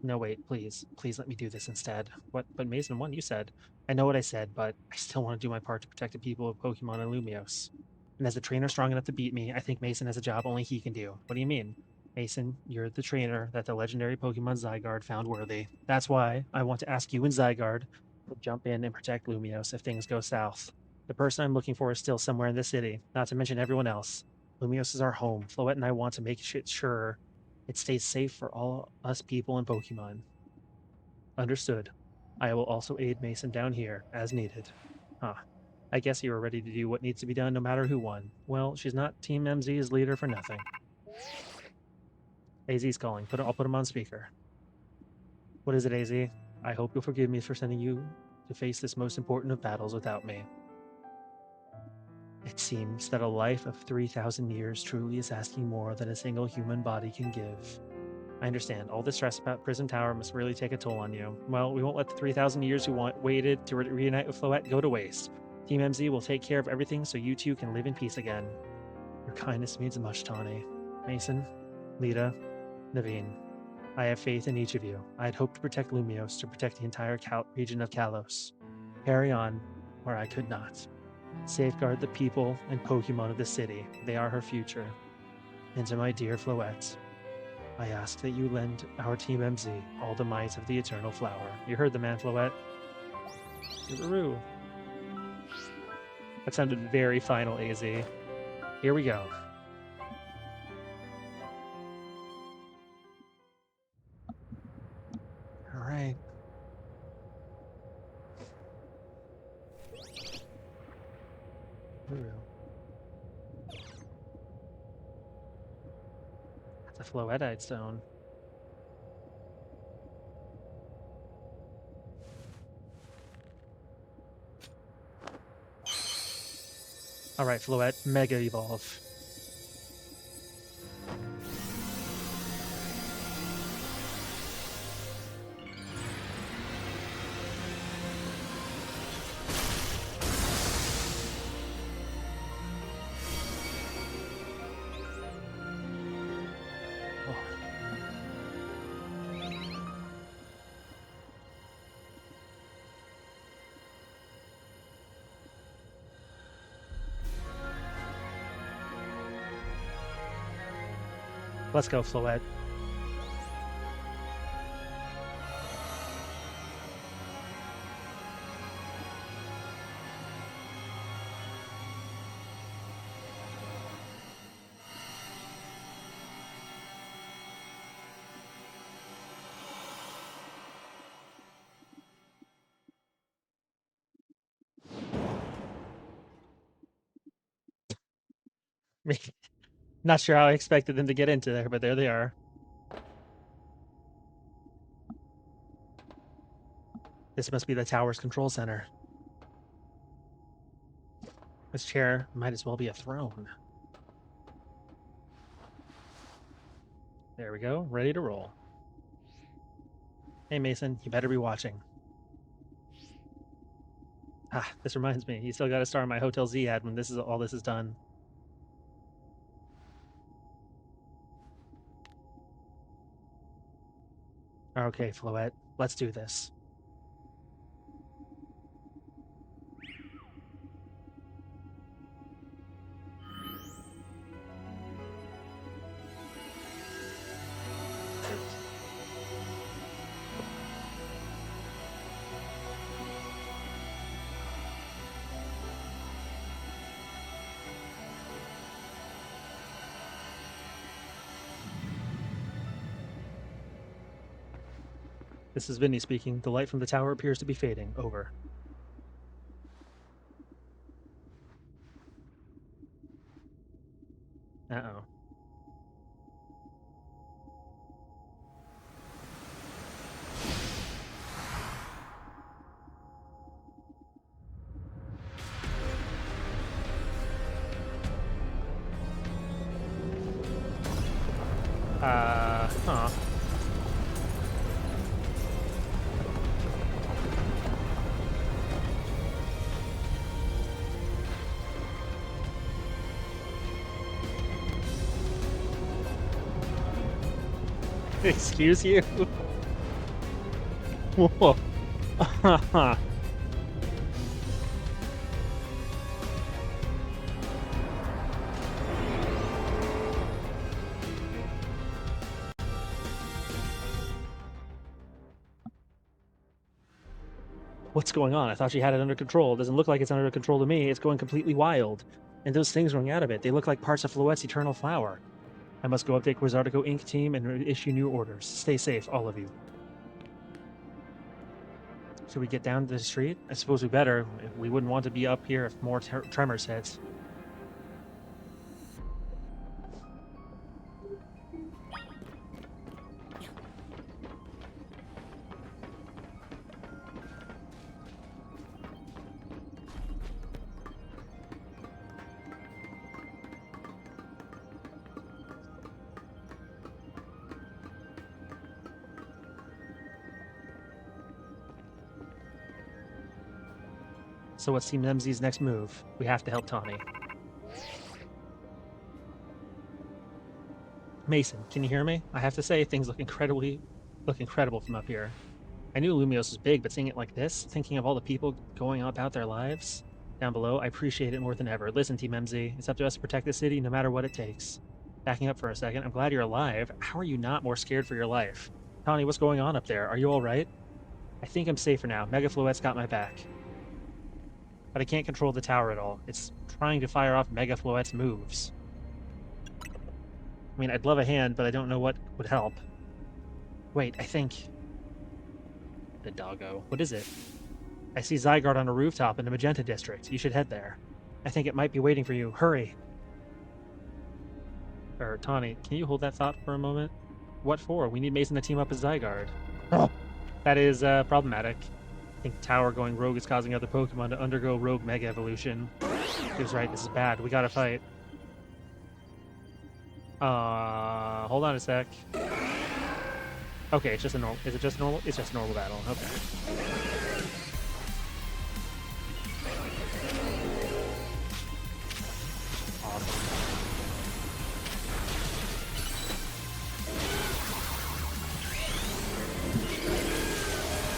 No, wait, please. Please let me do this instead. What? But Mason, what you said. I know what I said, but I still want to do my part to protect the people of Pokemon and Lumios. And as a trainer strong enough to beat me, I think Mason has a job only he can do. What do you mean? Mason, you're the trainer that the legendary Pokemon Zygarde found worthy. That's why I want to ask you and Zygarde to jump in and protect Lumios if things go south. The person I'm looking for is still somewhere in the city, not to mention everyone else. Lumios is our home. Floette and I want to make sure it stays safe for all us people and Pokemon. Understood. I will also aid Mason down here, as needed. Huh. I guess you were ready to do what needs to be done no matter who won. Well, she's not Team MZ's leader for nothing. AZ's calling. I'll put him on speaker. What is it, AZ? I hope you'll forgive me for sending you to face this most important of battles without me. It seems that a life of 3,000 years truly is asking more than a single human body can give. I understand. All the stress about Prison Tower must really take a toll on you. Well, we won't let the 3,000 years you waited to reunite with Floette go to waste. Team MZ will take care of everything so you two can live in peace again. Your kindness means much, Tawny. Mason, Lita, Naveen, I have faith in each of you. I had hoped to protect Lumios, to protect the entire region of Kalos. Carry on where I could not. Safeguard the people and Pokemon of the city. They are her future. And to my dear Floette, I ask that you lend our Team MZ all the might of the Eternal Flower. You heard the man, Floette. Roo. That sounded very final, AZ. Here we go. All right. Roo. That's a Floetite stone. All right, Floette, Mega Evolve. Let's go, Floette. Not sure how I expected them to get into there, but there they are. This must be the tower's control center. This chair might as well be a throne. There we go, ready to roll. Hey Mason, you better be watching. Ah, this reminds me, you still got to star in my Hotel Z ad when all this is done. Okay, Floette, let's do this. This is Vinny speaking. The light from the tower appears to be fading. Over. Uh-oh. Huh. Excuse you? Whoa. What's going on? I thought she had it under control. It doesn't look like it's under control to me. It's going completely wild. And those things growing out of it, they look like parts of Floette's eternal flower. I must go update Quizartico Inc. team and issue new orders. Stay safe, all of you. Should we get down to the street? I suppose we better. We wouldn't want to be up here if more tremors hit. So what's Team MZ's next move? We have to help Tawny. Mason, can you hear me? I have to say, things look incredible from up here. I knew Lumios was big, but seeing it like this, thinking of all the people going about their lives down below, I appreciate it more than ever. Listen, Team MZ, it's up to us to protect the city no matter what it takes. Backing up for a second, I'm glad you're alive. How are you not more scared for your life? Tawny, what's going on up there? Are you all right? I think I'm safer now. Mega Floette's got my back. But I can't control the tower at all. It's trying to fire off Mega Floette's moves. I mean, I'd love a hand, but I don't know what would help. Wait, I think... The doggo. What is it? I see Zygarde on a rooftop in the Magenta District. You should head there. I think it might be waiting for you. Hurry! Tawny, can you hold that thought for a moment? What for? We need Mason to team up with Zygarde. Oh, that is problematic. I think Tower going rogue is causing other Pokemon to undergo rogue Mega Evolution. He was right, this is bad. We gotta fight. Hold on a sec. Okay, it's just a normal... Is it just normal? It's just a normal battle. Okay. Awesome.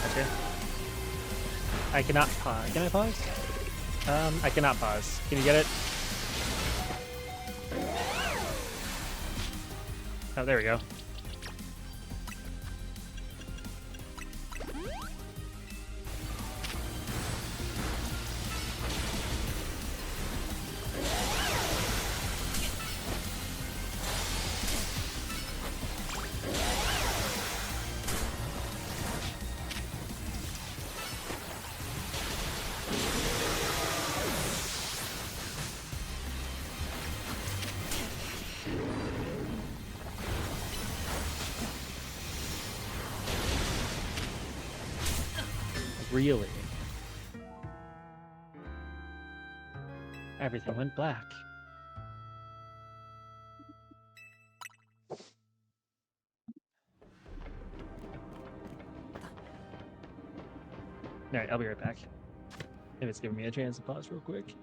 Gotcha. I cannot pause. Can I pause? I cannot pause. Can you get it? Oh, there we go. Really? Everything went black. Alright, I'll be right back. If it's giving me a chance to pause real quick.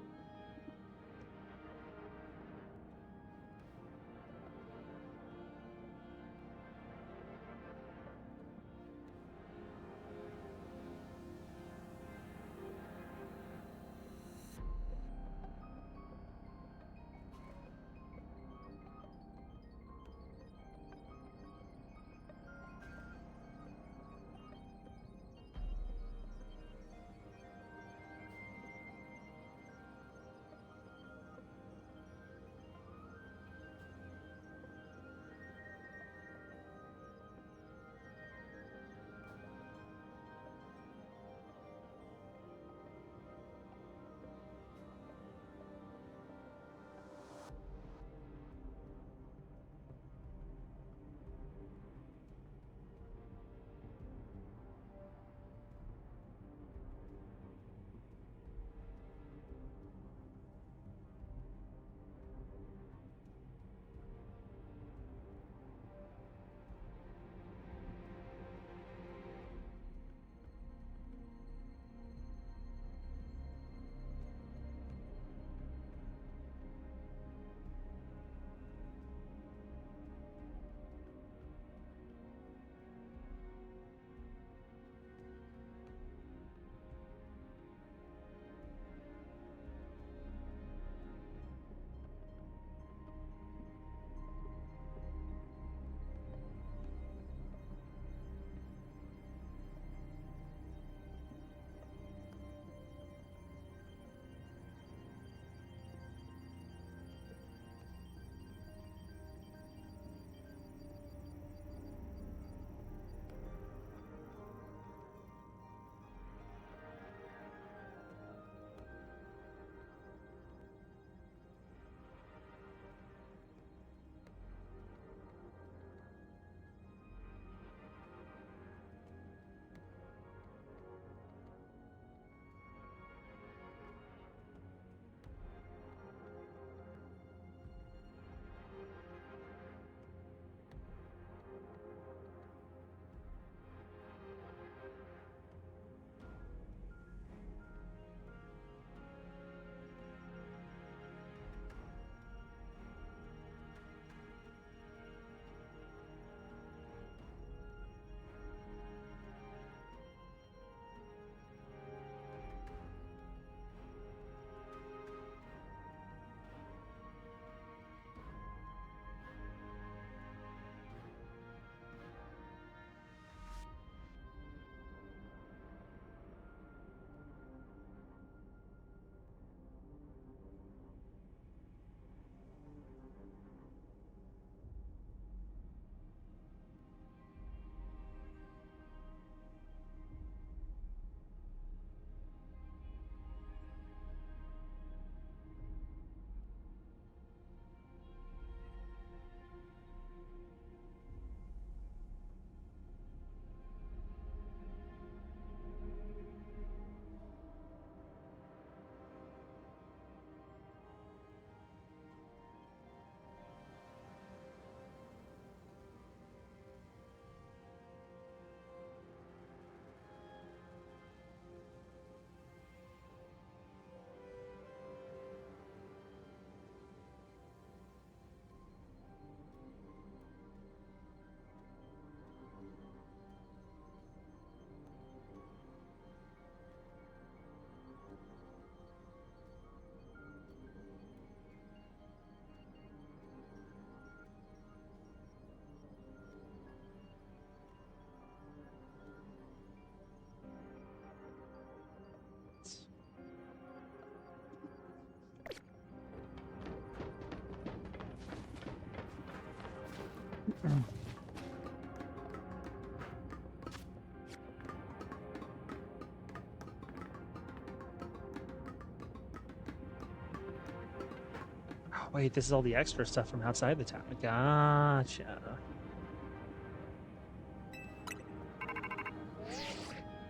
Wait, this is all the extra stuff from outside the town. Gotcha.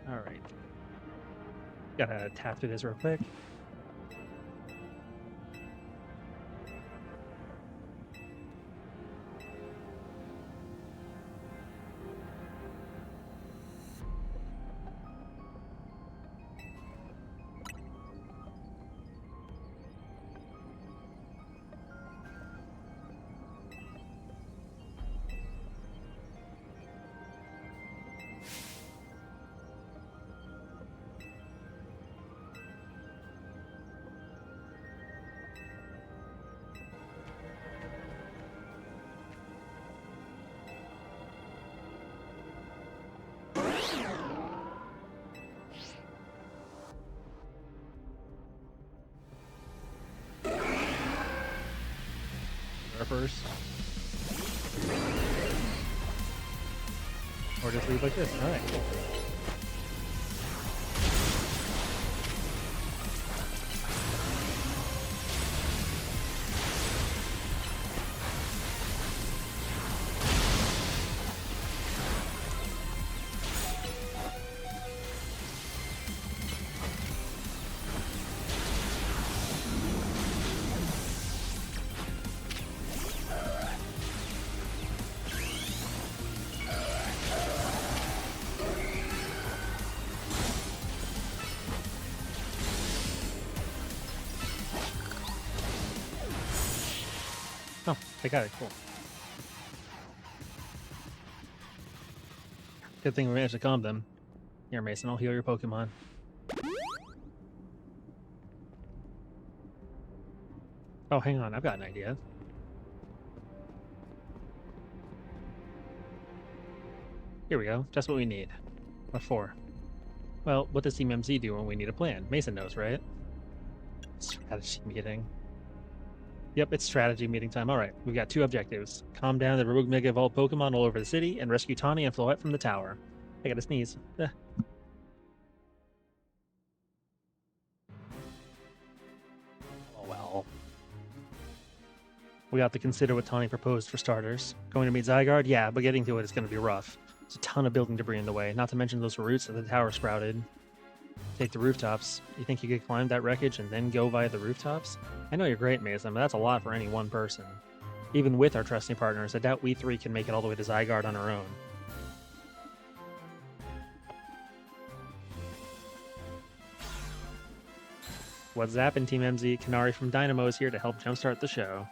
All right. Gotta tap through this real quick. First. Or just leave like this. Alright, cool. Oh, I got it. Cool. Good thing we managed to calm them. Here, Mason, I'll heal your Pokemon. Oh, hang on. I've got an idea. Here we go. Just what we need. What for? Well, what does Team MZ do when we need a plan? Mason knows, right? Strategy meeting. Yep, it's strategy meeting time. Alright, we've got two objectives. Calm down the rogue Mega Evolved Pokemon all over the city, and rescue Tawny and Floette from the tower. I gotta sneeze. Oh well. We have to consider what Tawny proposed for starters. Going to meet Zygarde? Yeah, but getting to it is going to be rough. There's a ton of building debris in the way, not to mention those roots that the tower sprouted. Take the rooftops. You think you could climb that wreckage and then go via the rooftops? I know you're great, Mason, but that's a lot for any one person. Even with our trusting partners, I doubt we three can make it all the way to Zygarde on our own. What's zappin', Team MZ? Kanari from Dynamo is here to help jumpstart the show.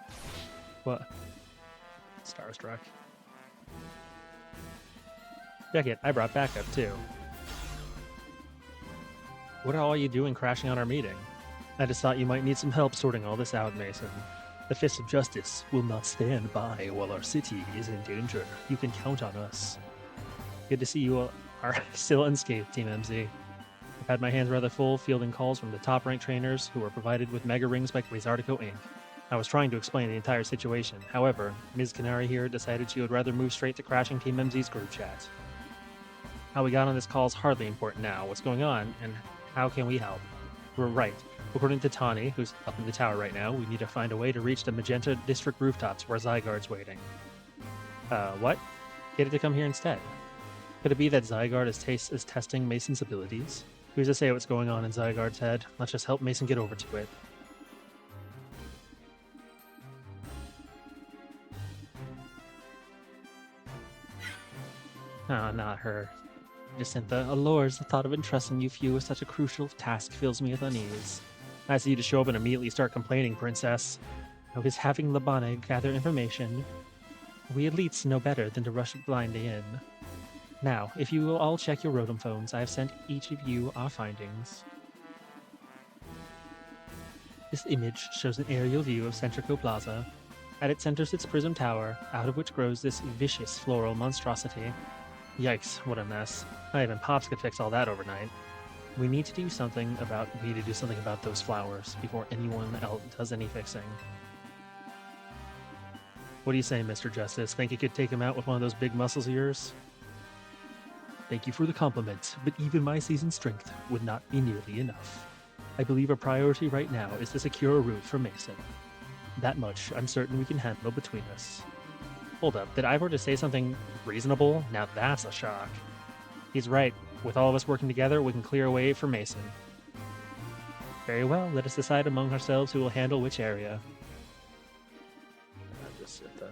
What? Starstruck. Check it, I brought backup too. What are all you doing crashing on our meeting? I just thought you might need some help sorting all this out, Mason. The Fist of Justice will not stand by while our city is in danger. You can count on us. Good to see you all are still unscathed, Team MZ. I've had my hands rather full fielding calls from the top-ranked trainers who were provided with Mega Rings by Quasartico Inc. I was trying to explain the entire situation. However, Ms. Kanari here decided she would rather move straight to crashing Team MZ's group chat. How we got on this call is hardly important now. What's going on, and how can we help? We're right. According to Tawny, who's up in the tower right now, we need to find a way to reach the Magenta District rooftops where Zygarde's waiting. What? Get it to come here instead. Could it be that Zygarde is testing Mason's abilities? Who's to say what's going on in Zygarde's head? Let's just help Mason get over to it. Ah, not her. Jacinta, allures, the thought of entrusting you few with such a crucial task fills me with unease. I see you to show up and immediately start complaining, Princess. I was having Labane gather information. We elites know better than to rush blindly in. Now, if you will all check your Rotom phones, I have sent each of you our findings. This image shows an aerial view of Centrico Plaza. At its center sits Prism Tower, out of which grows this vicious floral monstrosity. Yikes, what a mess. Not even Pops could fix all that overnight. We need to do something about those flowers before anyone else does any fixing. What do you say, Mr. Justice? Think you could take him out with one of those big muscles of yours? Thank you for the compliment, but even my seasoned strength would not be nearly enough. I believe our priority right now is to secure a route for Mason. That much I'm certain we can handle between us. Hold up, did Ivor just say something reasonable? Now that's a shock. He's right. With all of us working together, we can clear a way for Mason. Very well, let us decide among ourselves who will handle which area. I'll just sit there.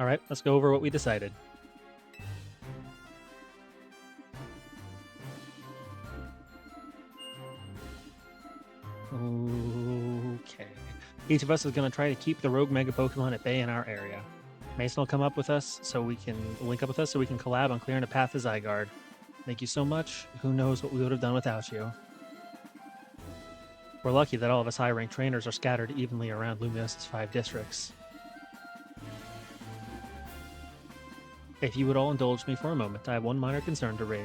Alright, let's go over what we decided. Okay. Each of us is going to try to keep the rogue Mega Pokemon at bay in our area. Mason will come up with us so we can link up with us so we can collab on clearing a path to Zygarde. Thank you so much. Who knows what we would have done without you. We're lucky that all of us high-ranked trainers are scattered evenly around Luminosa's 5 districts. If you would all indulge me for a moment, I have one minor concern to raise.